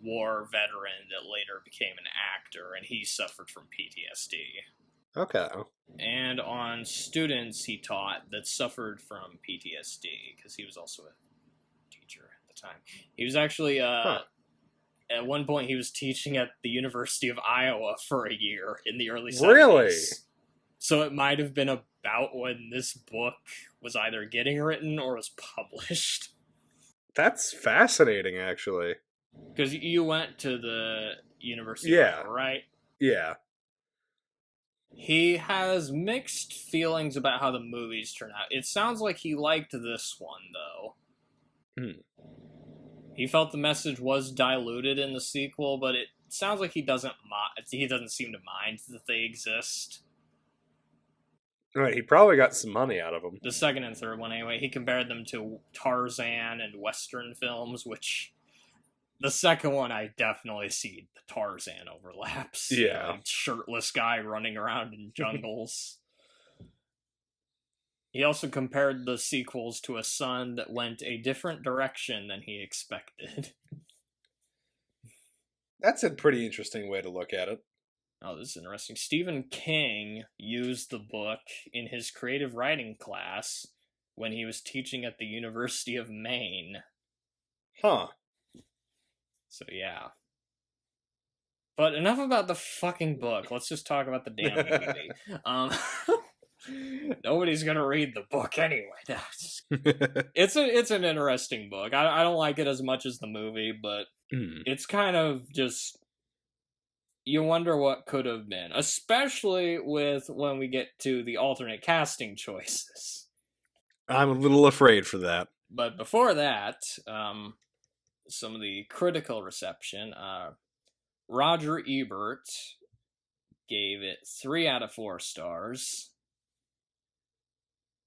war veteran that later became an actor, and he suffered from PTSD. Okay. And on students he taught that suffered from PTSD, because he was also a teacher at the time. He was actually, at one point, he was teaching at the University of Iowa for a year in the early 70s. Really? So it might have been about when this book was either getting written or was published. That's fascinating, actually. Because you went to the University of Iowa, right? Yeah. He has mixed feelings about how the movies turn out. It sounds like he liked this one, though. He felt the message was diluted in the sequel, but it sounds like he doesn't seem to mind that they exist. Right, he probably got some money out of them. The second and third one, anyway. He compared them to Tarzan and Western films, which the second one, I definitely see the Tarzan overlaps. Yeah. Shirtless guy running around in jungles. He also compared the sequels to a son that went a different direction than he expected. That's a pretty interesting way to look at it. Oh, this is interesting. Stephen King used the book in his creative writing class when he was teaching at the University of Maine. Huh. So, yeah. But enough about the fucking book. Let's just talk about the damn movie. Nobody's gonna read the book anyway. It's an interesting book. I don't like it as much as the movie, but it's kind of just, you wonder what could have been, especially with when we get to the alternate casting choices. I'm a little afraid for that. But before that, some of the critical reception. Roger Ebert gave it 3 out of 4 stars.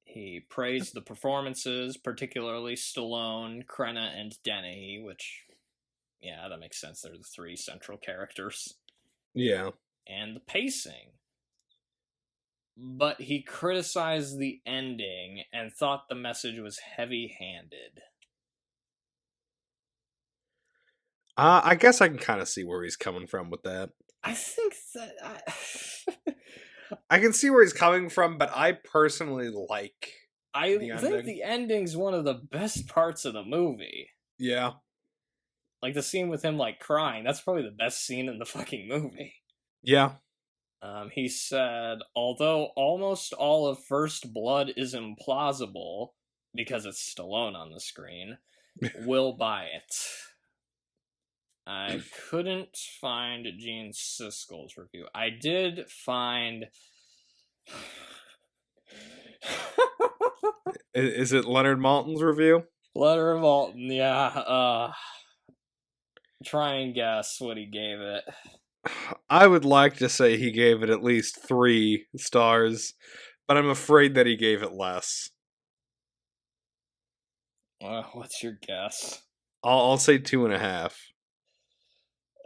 He praised the performances, particularly Stallone, Crenna, and Dennehy, which, yeah, that makes sense. They're the 3 central characters. Yeah. And the pacing. But he criticized the ending and thought the message was heavy-handed. I guess I can kind of see where he's coming from with that. I think that... I can see where he's coming from, but I personally like I the think ending. the ending's one of the best parts of the movie. Yeah. Like, the scene with him, like, crying, that's probably the best scene in the fucking movie. Yeah. He said, although almost all of First Blood is implausible, because it's Stallone on the screen, we'll buy it. I couldn't find Gene Siskel's review. I did find... Is it Leonard Maltin's review? Leonard Maltin, yeah. Try and guess what he gave it. I would like to say he gave it at least 3 stars, but I'm afraid that he gave it less. What's your guess? I'll say 2.5.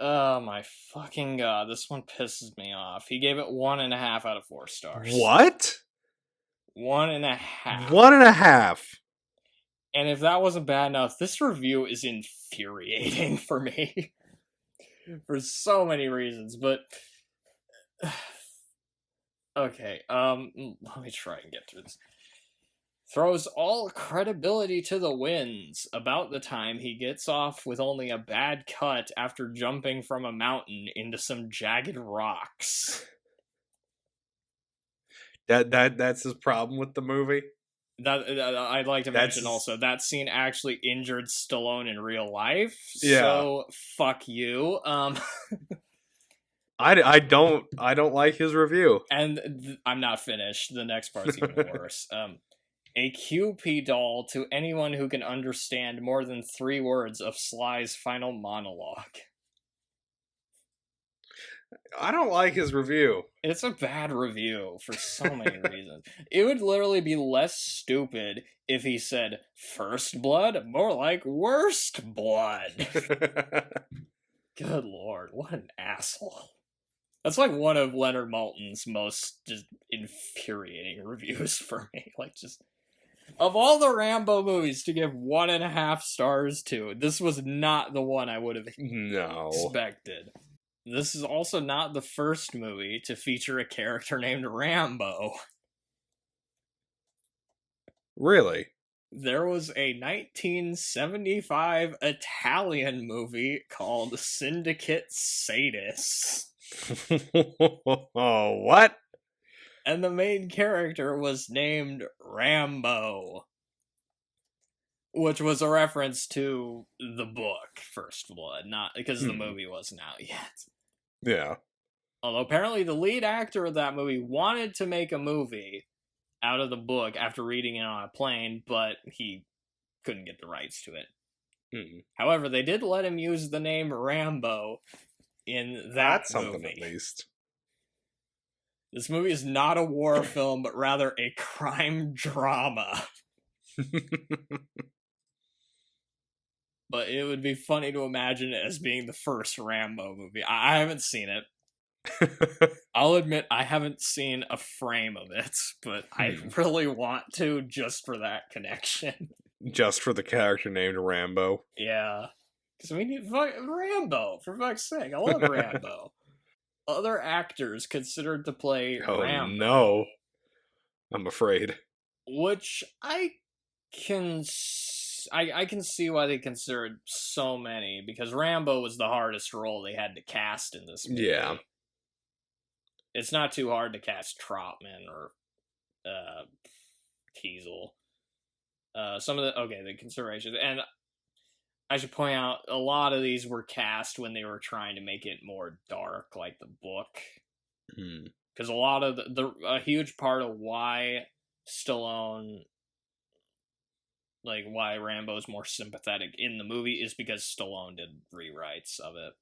Oh my fucking god, this one pisses me off. He gave it 1.5 out of 4 stars. What? 1.5. 1.5. And if that wasn't bad enough, this review is infuriating for me. For so many reasons, but... Okay, let me try and get through this. Throws all credibility to the winds about the time he gets off with only a bad cut after jumping from a mountain into some jagged rocks. That's his problem with the movie. That I'd like to mention also, that scene actually injured Stallone in real life. Yeah. So fuck you. I don't like his review. And I'm not finished. The next part's even worse. A QP doll to anyone who can understand more than 3 words of Sly's final monologue. I don't like his review. It's a bad review for so many reasons. It would literally be less stupid if he said First Blood, more like Worst Blood. Good lord, what an asshole. That's like one of Leonard Maltin's most just infuriating reviews for me. Like, just... Of all the Rambo movies to give 1.5 stars to, this was not the one I would have expected. This is also not the first movie to feature a character named Rambo. Really? There was a 1975 Italian movie called Syndicate Sadists. Oh, what? And the main character was named Rambo, which was a reference to the book First Blood, not because the movie wasn't out yet. Yeah. Although apparently the lead actor of that movie wanted to make a movie out of the book after reading it on a plane, but he couldn't get the rights to it. However, they did let him use the name Rambo in that That's movie. Something at least. This movie is not a war film, but rather a crime drama. But it would be funny to imagine it as being the first Rambo movie. I haven't seen it. I'll admit I haven't seen a frame of it, but I really want to just for that connection. Just for the character named Rambo. Yeah. Because we need Rambo, for fuck's sake. I love Rambo. Other actors considered to play Rambo. No. I'm afraid. Which I can see why they considered so many, because Rambo was the hardest role they had to cast in this movie. Yeah. It's not too hard to cast Trotman or Teasel. Some of the considerations, and I should point out, a lot of these were cast when they were trying to make it more dark, like the book. Because a lot of a huge part of why Stallone, like why Rambo's more sympathetic in the movie, is because Stallone did rewrites of it.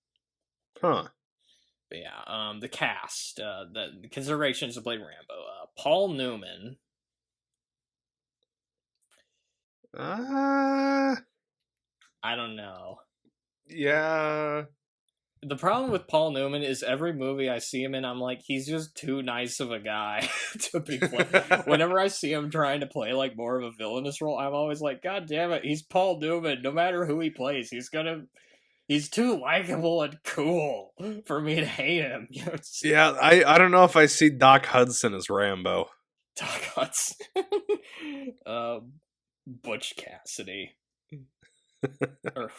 Huh. But yeah, the cast, the considerations to play Rambo. Paul Newman. Uh, I don't know. yeah. The problem with Paul Newman is every movie I see him in, I'm like, he's just too nice of a guy to be playing. Whenever I see him trying to play like more of a villainous role, I'm always like, God damn it, he's Paul Newman. No matter who he plays, he's too likable and cool for me to hate him. You know, Yeah, I don't know if I see Doc Hudson as Rambo. Doc Hudson. Butch Cassidy. Or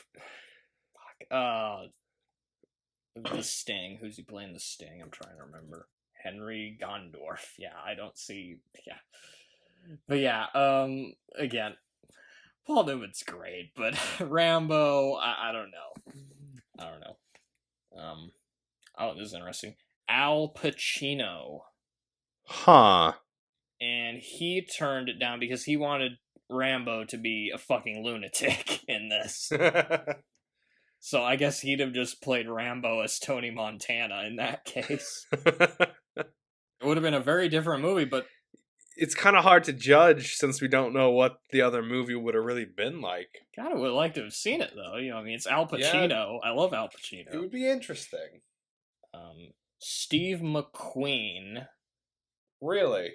fuck. The Sting. Who's he playing the Sting? I'm trying to remember. Henry Gondorf. Yeah, I don't see. Yeah. But yeah, again, Paul Newman's great, but Rambo, I don't know. Oh, this is interesting. Al Pacino. Huh. And he turned it down because he wanted Rambo to be a fucking lunatic in this. So I guess he'd have just played Rambo as Tony Montana in that case. It would have been a very different movie, but it's kind of hard to judge since we don't know what the other movie would have really been like. kind of would like to have seen it though. You know, I mean, it's Al Pacino. Yeah. I love Al Pacino. It would be interesting. Steve McQueen. Really?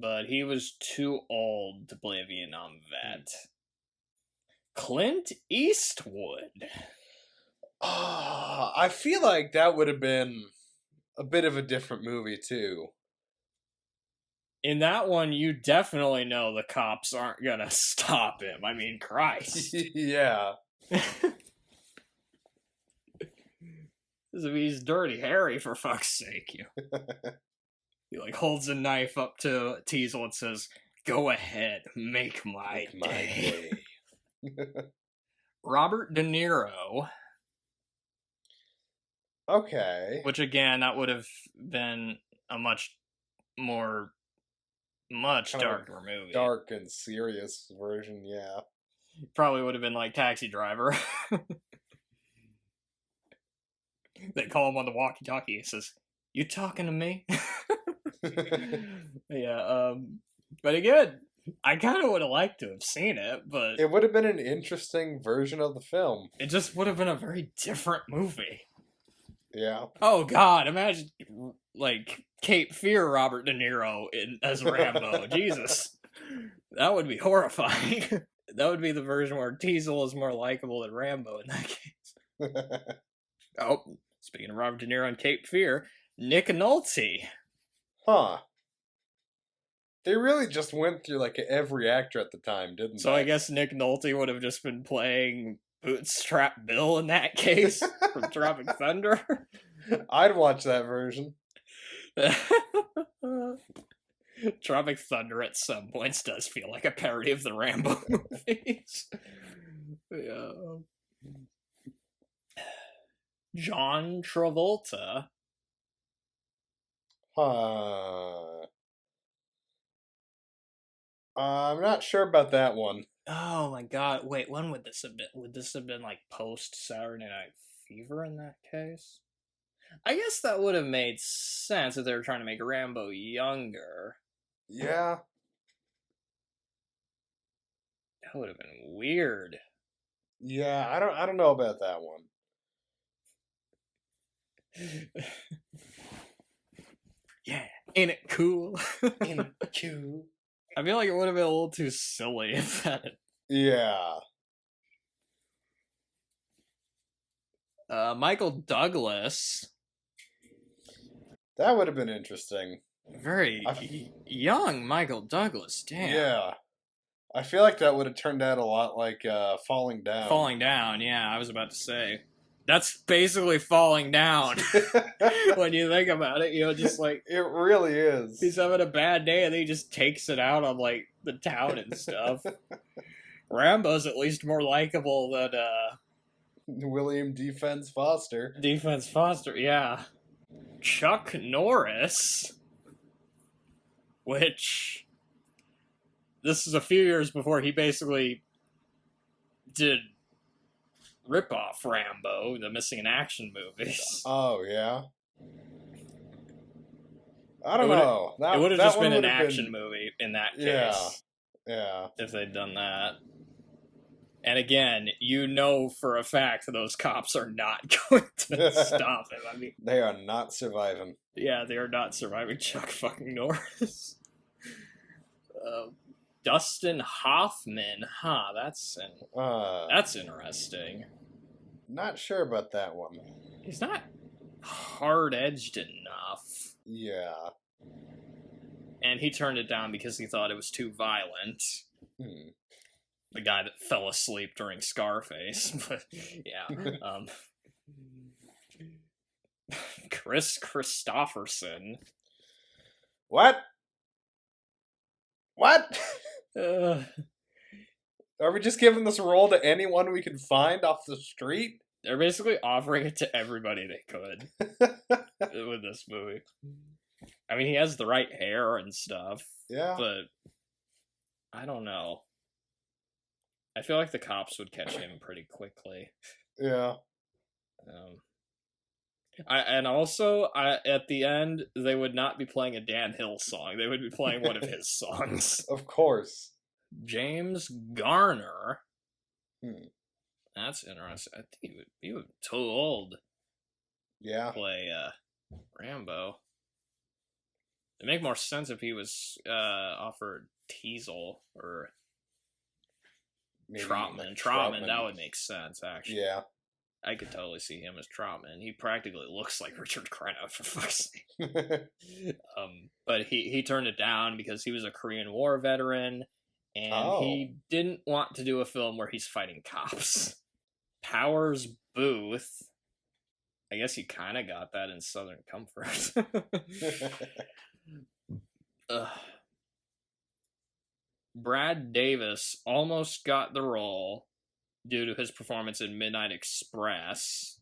But he was too old to play a Vietnam vet. Clint Eastwood. I feel like that would have been a bit of a different movie too. In that one, you definitely know the cops aren't gonna stop him. I mean, Christ. Yeah. He's Dirty Harry, for fuck's sake. He like holds a knife up to Teasel and says, "Go ahead, make my day." Robert De Niro. Okay. Which again, that would have been a much darker movie. Dark and serious version, yeah. Probably would have been like Taxi Driver. They call him on the walkie-talkie. He says, "You talking to me?" Yeah, but again, I kind of would have liked to have seen it, but it would have been an interesting version of the film. It just would have been a very different movie. Yeah. Oh God, imagine like Cape Fear Robert De Niro as Rambo. Jesus, that would be horrifying. That would be the version where Teasel is more likable than Rambo in that case. Oh, speaking of Robert De Niro and Cape Fear, Nick Nolte. Huh. They really just went through like every actor at the time, didn't they? So I guess Nick Nolte would have just been playing Bootstrap Bill in that case from Tropic Thunder. I'd watch that version. Tropic Thunder at some points does feel like a parody of the Rambo movies. Yeah. John Travolta. I'm not sure about that one. Oh my God! Wait, when would this have been? Would this have been like post Saturday Night Fever in that case? I guess that would have made sense if they were trying to make Rambo younger. Yeah. That would have been weird. Yeah, I don't know about that one. Yeah, ain't it cool? Ain't it cool? I feel like it would have been a little too silly if that. Yeah. Michael Douglas. That would have been interesting. Very young Michael Douglas, damn. Yeah. I feel like that would have turned out a lot like Falling Down. Falling Down, yeah, I was about to say. That's basically Falling Down. When you think about it, you know, just like... It really is. He's having a bad day and then he just takes it out on, like, the town and stuff. Rambo's at least more likable than, William Defense Foster. Defense Foster, yeah. Chuck Norris. Which... This is a few years before he basically did rip-off Rambo, the missing in action movies. Oh, yeah. I don't know. It would have that just one been an would've action movie in that case. Yeah. Yeah. If they'd done that. And again, you know for a fact that those cops are not going to stop him. I mean, they are not surviving. Yeah, they are not surviving Chuck fucking Norris. Dustin Hoffman, that's interesting. Not sure about that one. He's not hard-edged enough. Yeah. And he turned it down because he thought it was too violent. The guy that fell asleep during Scarface. But, yeah. Chris Christopherson. What? Uh, Are we just giving this role to anyone we can find off the street? they're basically offering it to everybody they could with this movie. I mean, he has the right hair and stuff. Yeah. But I don't know. I feel like the cops would catch him pretty quickly. Yeah. At the end, they would not be playing a Dan Hill song. They would be playing one of his songs. Of course. James Garner. Hmm. That's interesting. I think he would be too old Yeah. to play Rambo. It'd make more sense if he was offered Teasel or Maybe Trotman. Trotman, that would make sense, actually. Yeah. I could totally see him as Trotman. He practically looks like Richard Crenna, for fuck's sake. But he turned it down because he was a Korean War veteran, and he didn't want to do a film where he's fighting cops. Powers Booth. I guess you kind of got that in Southern Comfort. Brad Davis almost got the role due to his performance in Midnight Express.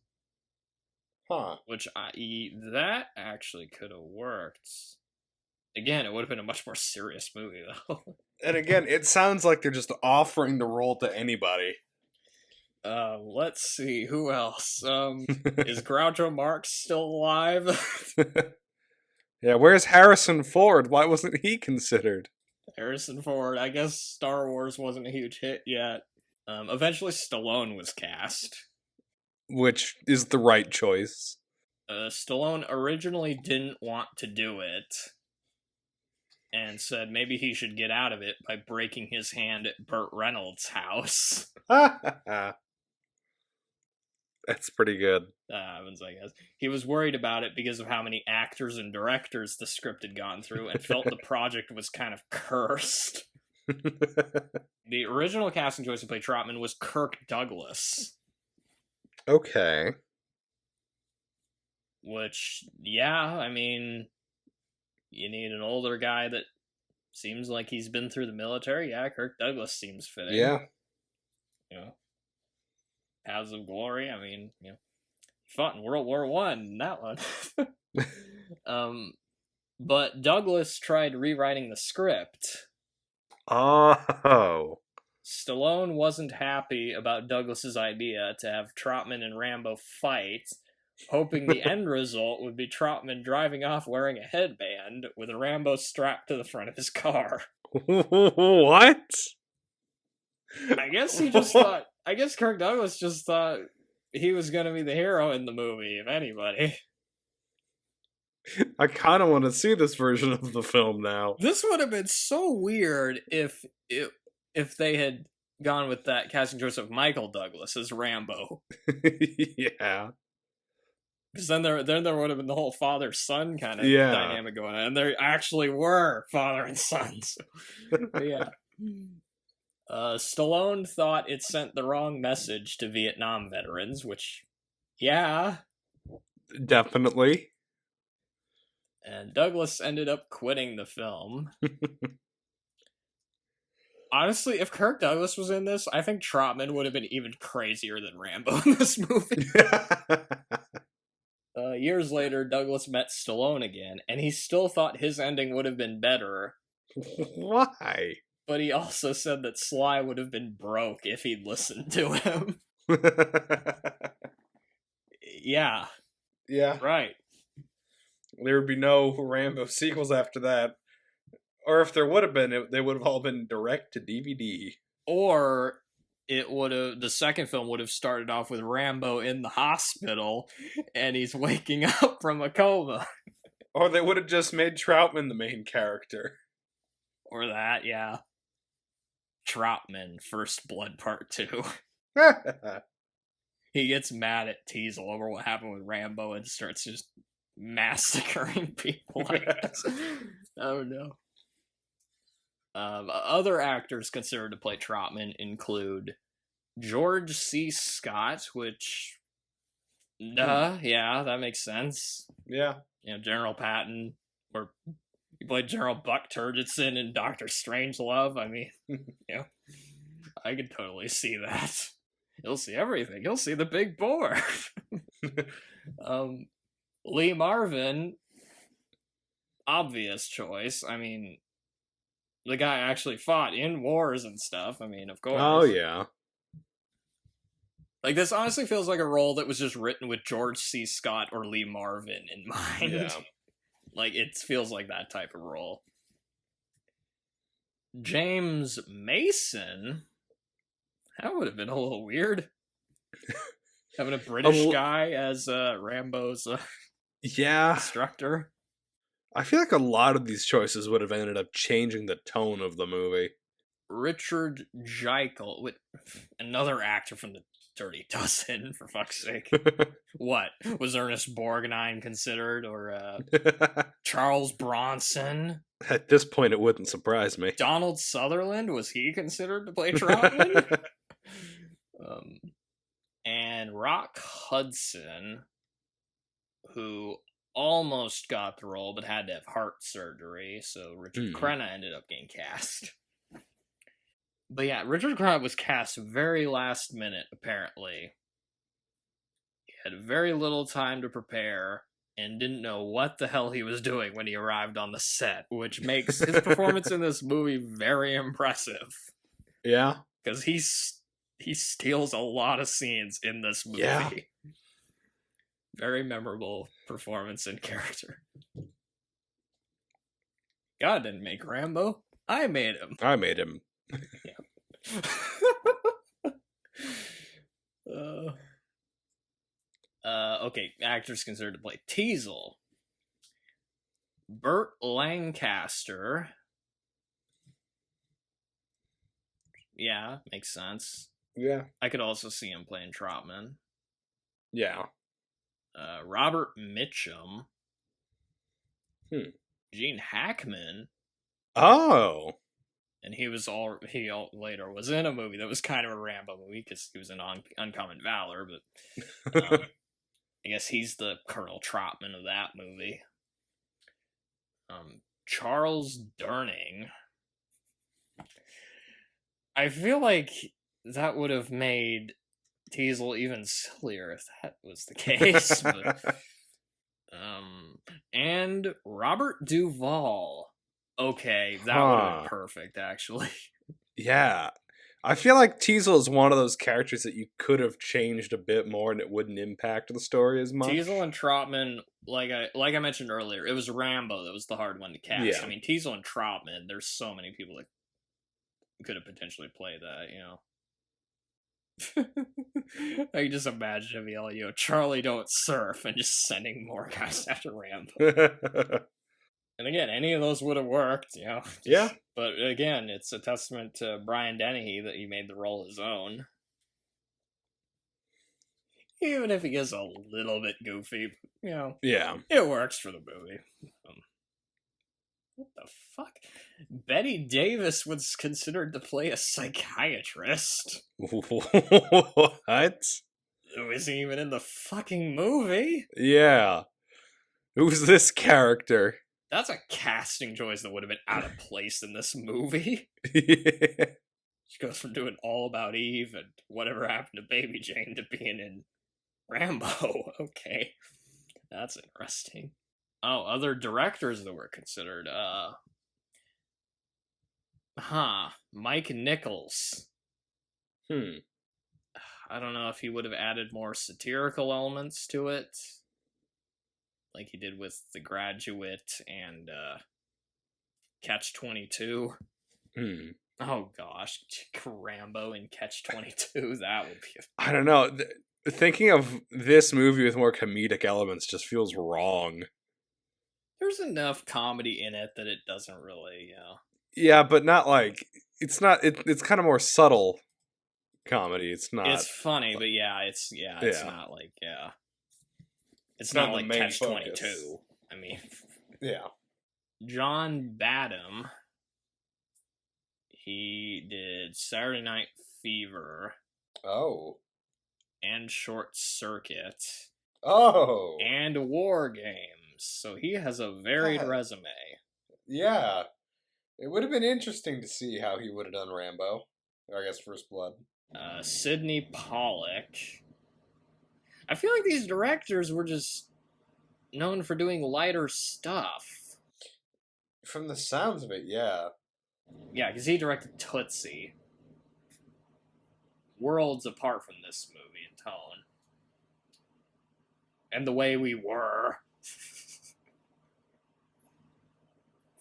Which that actually could have worked. Again, it would have been a much more serious movie, though. And again, it sounds like they're just offering the role to anybody. Let's see, who else? Is Groucho Marx still alive? Yeah, where's Harrison Ford? Why wasn't he considered? Harrison Ford, I guess Star Wars wasn't a huge hit yet. Eventually Stallone was cast. Which is the right choice. Stallone originally didn't want to do it, and said maybe he should get out of it by breaking his hand at Burt Reynolds' house. That's pretty good. I guess. He was worried about it because of how many actors and directors the script had gone through, and felt the project was kind of cursed. The original casting choice to play Trotman was Kirk Douglas. Okay. Which, yeah, I mean, you need an older guy that seems like he's been through the military. Yeah, Kirk Douglas seems fitting. Yeah. You know, Paths of Glory. I mean, you know, he fought in World War I, that one. But Douglas tried rewriting the script. Oh. Stallone wasn't happy about Douglas's idea to have Trotman and Rambo fight, hoping the end result would be Trotman driving off wearing a headband with Rambo strapped to the front of his car. What? I guess he just thought... I guess Kirk Douglas just thought he was going to be the hero in the movie, if anybody. I kind of want to see this version of the film now. This would have been so weird if they had gone with that casting choice of Michael Douglas as Rambo. Yeah. Because then there would have been the whole father-son kind of dynamic going on. And there actually were father and sons. Yeah. Stallone thought it sent the wrong message to Vietnam veterans, which, yeah. Definitely. And Douglas ended up quitting the film. Honestly, if Kirk Douglas was in this, I think Trotman would have been even crazier than Rambo in this movie. Years later, Douglas met Stallone again, and he still thought his ending would have been better. Why? But he also said that Sly would have been broke if he'd listened to him. Yeah, Yeah. right. There would be no Rambo sequels after that. Or if there would have been, they would have all been direct to DVD. Or the second film would have started off with Rambo in the hospital and he's waking up from a coma. Or they would have just made Troutman the main character. Or that, yeah. Troutman, First Blood Part 2. He gets mad at Teasel over what happened with Rambo and starts just massacring people, I guess. I don't know. Other actors considered to play Troutman include George C. Scott, which... yeah, that makes sense. Yeah. General Patton, or he played General Buck Turgidson in Doctor Strangelove. I mean, I could totally see that. He'll see everything. He'll see the big boar. Lee Marvin, obvious choice. I mean, the guy actually fought in wars and stuff. I mean, of course. Oh, yeah. Like, this honestly feels like a role that was just written with George C. Scott or Lee Marvin in mind. Yeah. Like, it feels like that type of role. James Mason? That would have been a little weird. Having a British guy as Rambo's yeah. instructor. I feel like a lot of these choices would have ended up changing the tone of the movie. Richard Jekyll, another actor from the Dirty Dozen, for fuck's sake. What? Was Ernest Borgnine considered? Or Charles Bronson? At this point, it wouldn't surprise me. Donald Sutherland? Was he considered to play Troutman? And Rock Hudson, who almost got the role, but had to have heart surgery, so Richard Crenna ended up getting cast. But yeah, Richard Crenna was cast very last minute, apparently. He had very little time to prepare, and didn't know what the hell he was doing when he arrived on the set, which makes his performance in this movie very impressive. Yeah. Because he steals a lot of scenes in this movie. Yeah. Very memorable performance and character. God didn't make Rambo. I made him. I made him. Okay, actors considered to play Teasel. Burt Lancaster. Yeah, makes sense. Yeah. I could also see him playing Troutman. Yeah. Robert Mitchum. Gene Hackman. Oh. And he later was in a movie that was kind of a Rambo movie because he was in Uncommon Valor, but I guess he's the Colonel Troutman of that movie. Charles Durning. I feel like that would have made Teasel even sillier if that was the case. But, and Robert Duvall. Okay, that would have been perfect, actually. Yeah. I feel like Teasel is one of those characters that you could have changed a bit more and it wouldn't impact the story as much. Teasel and Troutman, like I mentioned earlier, it was Rambo that was the hard one to cast. Yeah. I mean, Teasel and Troutman, there's so many people that could have potentially played that, I can just imagine him yelling, Charlie don't surf, and just sending more guys after Rambo. And again, any of those would have worked, Yeah. But again, it's a testament to Brian Dennehy that he made the role his own. Even if he is a little bit goofy, Yeah. it works for the movie. What the fuck? Betty Davis was considered to play a psychiatrist. What? Who isn't even in the fucking movie? Yeah. Who's this character? That's a casting choice that would have been out of place in this movie. Yeah. She goes from doing All About Eve and Whatever Happened to Baby Jane to being in Rambo. Okay. That's interesting. Oh, other directors that were considered. Mike Nichols. I don't know if he would have added more satirical elements to it, like he did with The Graduate and Catch-22. Hmm. Oh gosh, Rambo and Catch-22, that would be... I don't know. Thinking of this movie with more comedic elements just feels wrong. There's enough comedy in it that it doesn't really, Yeah, but not like... It's not... It's kind of more subtle comedy. It's not... It's funny, but it's not like, It's not not the like main Catch-22. focus. I mean... Yeah. John Badham, he did Saturday Night Fever Oh. and Short Circuit Oh. and War Games. So he has a varied God. resume. Yeah. It would have been interesting to see how he would have done Rambo. Or I guess First Blood. Sidney Pollack. I feel like these directors were just known for doing lighter stuff. From the sounds of it, yeah. Yeah, because he directed Tootsie. Worlds apart from this movie in tone. And The Way We Were.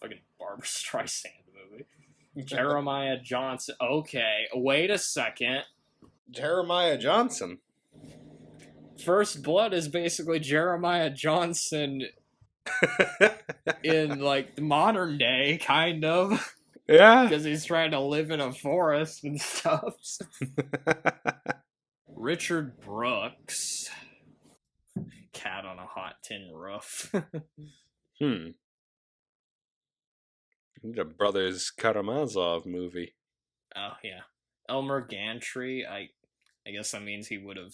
Fucking Barbra Streisand movie. Jeremiah Johnson. Okay, wait a second. Jeremiah Johnson. First Blood is basically Jeremiah Johnson in, like, the modern day, kind of. Yeah. Because he's trying to live in a forest and stuff. Richard Brooks. Cat on a Hot Tin Roof. The Brothers Karamazov movie. Oh, yeah. Elmer Gantry. I guess that means he would have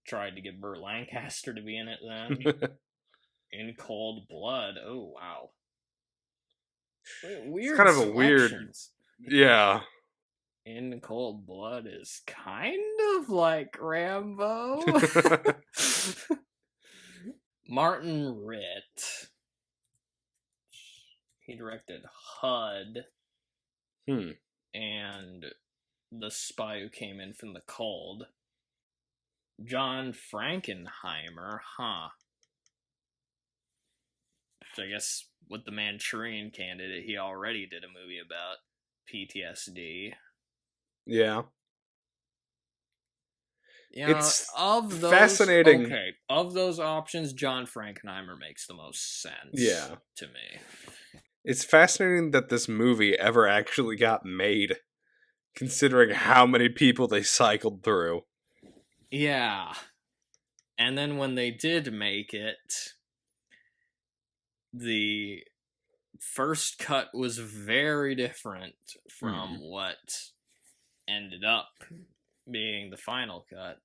tried to get Burt Lancaster to be in it then. In Cold Blood. Oh, wow. Weird. It's kind of a weird. Yeah. In Cold Blood is kind of like Rambo. Martin Ritt. He directed HUD. And The Spy Who Came In From the Cold. John Frankenheimer, Which I guess with The Manchurian Candidate, he already did a movie about PTSD. Yeah. It's of those, fascinating. Okay, of those options, John Frankenheimer makes the most sense to me. It's fascinating that this movie ever actually got made, considering how many people they cycled through. Yeah. And then when they did make it, the first cut was very different from what ended up being the final cut.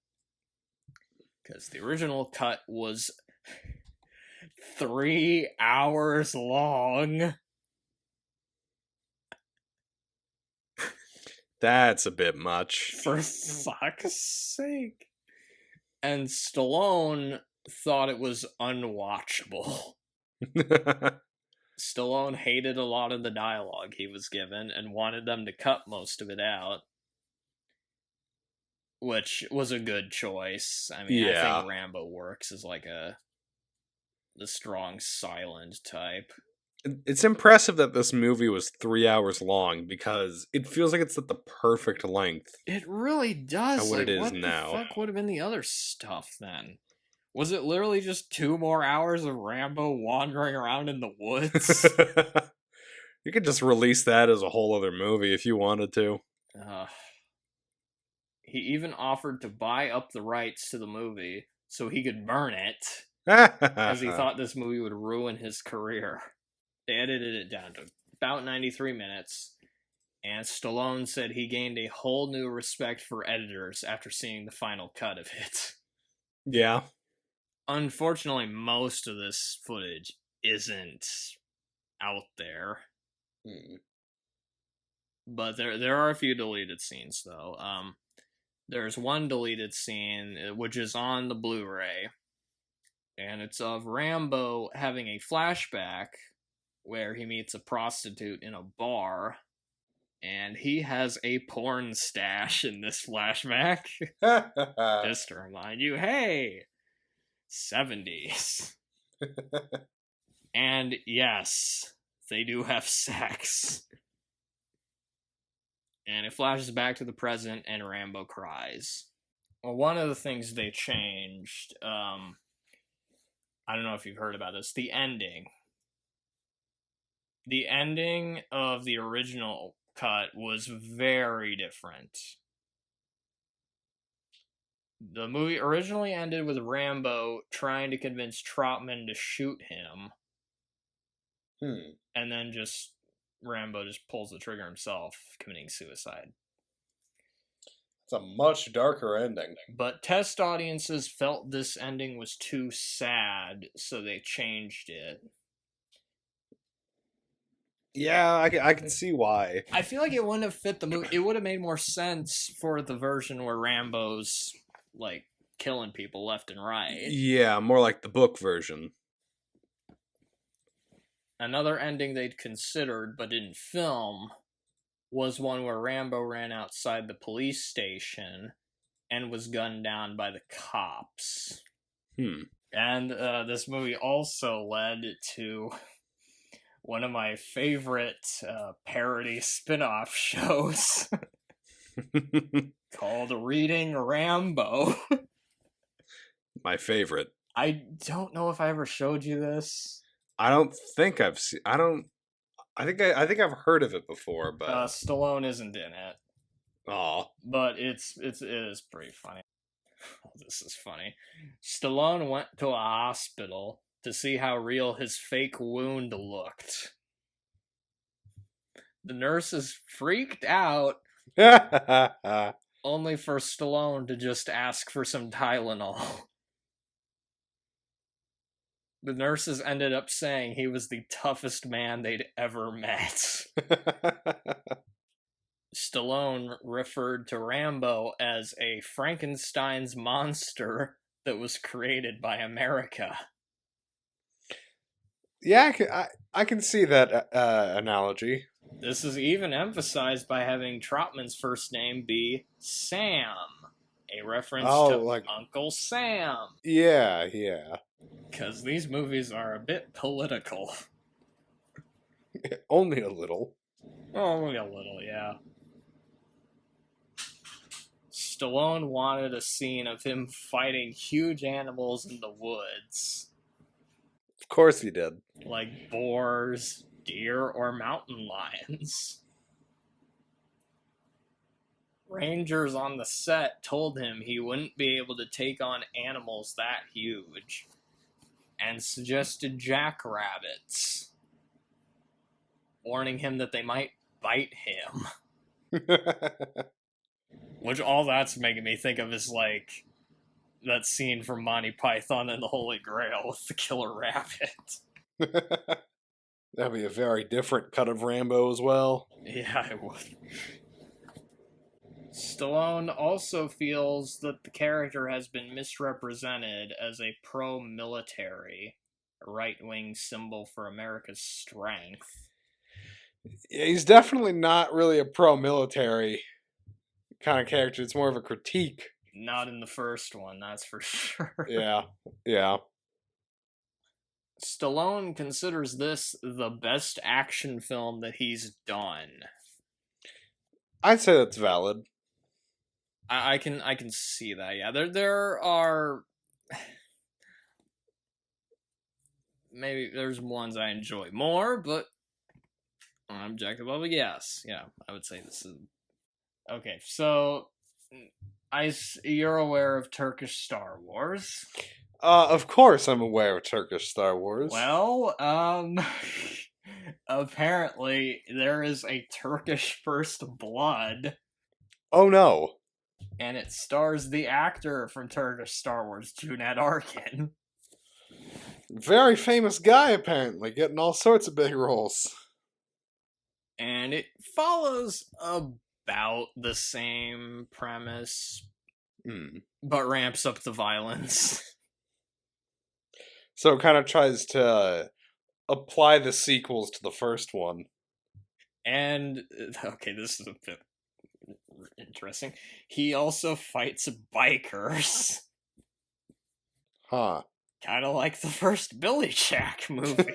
Because the original cut was 3 hours long. That's a bit much. For fuck's sake. And Stallone thought it was unwatchable. Stallone hated a lot of the dialogue he was given and wanted them to cut most of it out. Which was a good choice. I mean, I think Rambo works as like the strong silent type. It's impressive that this movie was 3 hours long because it feels like it's at the perfect length. It really does. What it is what now. The fuck would have been the other stuff then? Was it literally just 2 more hours of Rambo wandering around in the woods? You could just release that as a whole other movie if you wanted to. He even offered to buy up the rights to the movie so he could burn it, as he thought this movie would ruin his career. They edited it down to about 93 minutes, and Stallone said he gained a whole new respect for editors after seeing the final cut of it. Yeah. Unfortunately, most of this footage isn't out there. But there are a few deleted scenes, though. There's one deleted scene, which is on the Blu-ray, and it's of Rambo having a flashback where he meets a prostitute in a bar, And he has a porn stash in this flashback. Just to remind you, hey, 70s. And yes, they do have sex. And it flashes back to the present, and Rambo cries. Well, one of the things they changed, I don't know if you've heard about this, the ending. The ending of the original cut was very different. The movie originally ended with Rambo trying to convince Trotman to shoot him. And then Rambo just pulls the trigger himself, committing suicide. It's a much darker ending. But test audiences felt this ending was too sad, so they changed it. Yeah, I can see why. I feel like it wouldn't have fit the movie. It would have made more sense for the version where Rambo's, like, killing people left and right. Yeah, more like the book version. Another ending they'd considered but didn't film was one where Rambo ran outside the police station and was gunned down by the cops. And this movie also led to one of my favorite parody spin-off shows called Reading Rambo. My favorite. I don't know if I ever showed you this. I don't think I've seen. I think I've heard of it before, but Stallone isn't in it. Aw. But it is pretty funny. Oh, this is funny. Stallone went to a hospital to see how real his fake wound looked. The nurses freaked out, only for Stallone to just ask for some Tylenol. The nurses ended up saying he was the toughest man they'd ever met. Stallone referred to Rambo as a Frankenstein's monster that was created by America. Yeah, I can see that analogy. This is even emphasized by having Trotman's first name be Sam, a reference to like Uncle Sam. Yeah. Because these movies are a bit political. Only a little. Only a little, yeah. Stallone wanted a scene of him fighting huge animals in the woods. Of course he did. Like boars, deer, or mountain lions. Rangers on the set told him he wouldn't be able to take on animals that huge, and suggested jackrabbits, warning him that they might bite him. Which all that's making me think of is like that scene from Monty Python and the Holy Grail with the killer rabbit. That'd be a very different cut of Rambo as well. Yeah, it would. Stallone also feels that the character has been misrepresented as a pro-military, right-wing symbol for America's strength. Yeah, he's definitely not really a pro-military kind of character. It's more of a critique. Not in the first one, that's for sure. Yeah. Stallone considers this the best action film that he's done. I'd say that's valid. I can see that. Yeah, there are maybe there's ones I enjoy more, but objective level, yes, yeah, I would say this is okay. So, you're aware of Turkish Star Wars? Of course, I'm aware of Turkish Star Wars. Well, apparently there is a Turkish First Blood. Oh no. And it stars the actor from Turkish Star Wars, Cüneyt Arkın. Very famous guy, apparently, getting all sorts of big roles. And it follows about the same premise, but ramps up the violence. So it kind of tries to apply the sequels to the first one. And, okay, this is a bit interesting. He also fights bikers. Huh. Kind of like the first Billy Jack movie.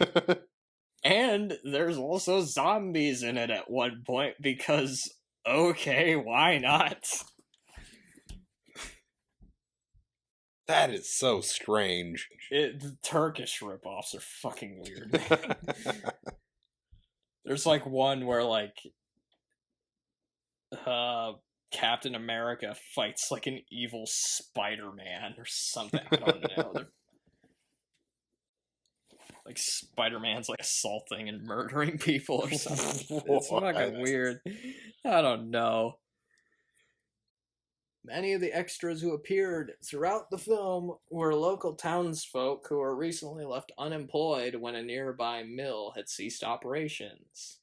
And there's also zombies in it at one point because, okay, why not? That is so strange. The Turkish ripoffs are fucking weird, man. There's like one where like Captain America fights like an evil Spider-Man or something. I don't know. Like Spider-Man's like assaulting and murdering people or something. It's fucking weird. I don't know. Many of the extras who appeared throughout the film were local townsfolk who were recently left unemployed when a nearby mill had ceased operations.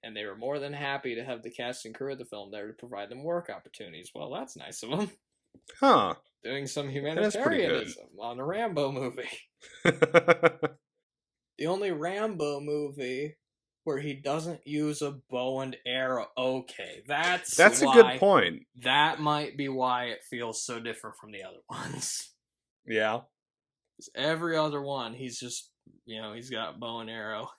And they were more than happy to have the cast and crew of the film there to provide them work opportunities. Well, that's nice of them. Huh. Doing some pretty good. humanitarianism on a Rambo movie. The only Rambo movie where he doesn't use a bow and arrow. Okay, that's a good point. That might be why it feels so different from the other ones. Yeah. Every other one, he's just, he's got bow and arrow.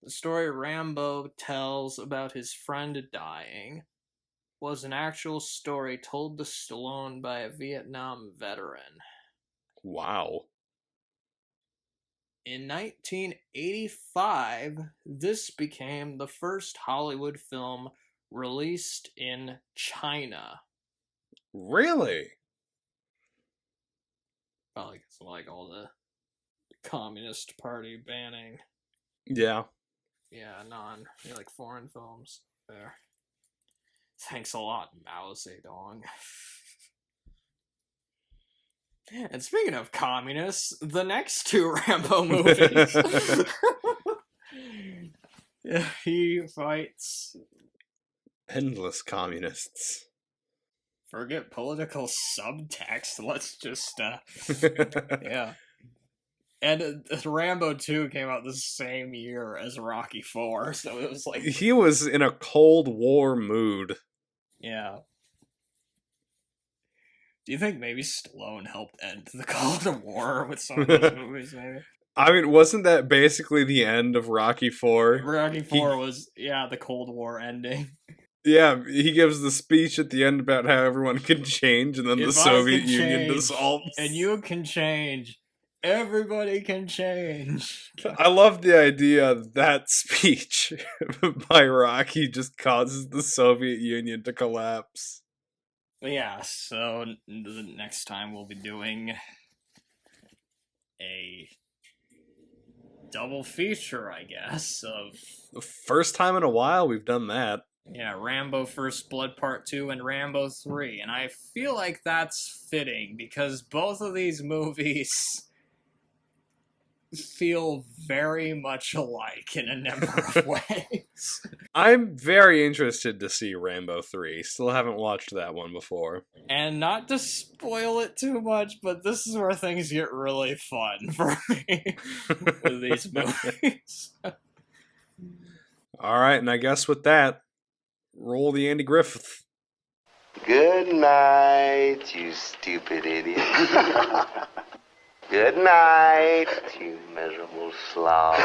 The story Rambo tells about his friend dying was an actual story told to Stallone by a Vietnam veteran. Wow. In 1985, this became the first Hollywood film released in China. Really? Probably because of like all the Communist Party banning. Yeah. Yeah, like foreign films there. Thanks a lot, Mao Zedong. And speaking of communists, the next two Rambo movies. He fights endless communists. Forget political subtext. Let's just yeah. And Rambo 2 came out the same year as Rocky 4, so it was like he was in a Cold War mood. Yeah. Do you think maybe Stallone helped end the Cold War with some of these movies, maybe? I mean, wasn't that basically the end of Rocky 4? Rocky 4 was, the Cold War ending. Yeah, he gives the speech at the end about how everyone can change, and then the Soviet Union dissolves. And you can change. Everybody can change. I love the idea that speech by Rocky just causes the Soviet Union to collapse. Yeah, so the next time we'll be doing a double feature, I guess, of... The first time in a while we've done that. Yeah, Rambo First Blood Part 2 and Rambo 3, and I feel like that's fitting, because both of these movies feel very much alike in a number of ways. I'm very interested to see Rambo 3. Still haven't watched that one before. And not to spoil it too much, but this is where things get really fun for me with these movies. Alright, and I guess with that, roll the Andy Griffith. Good night, you stupid idiot. Good night, you miserable slob.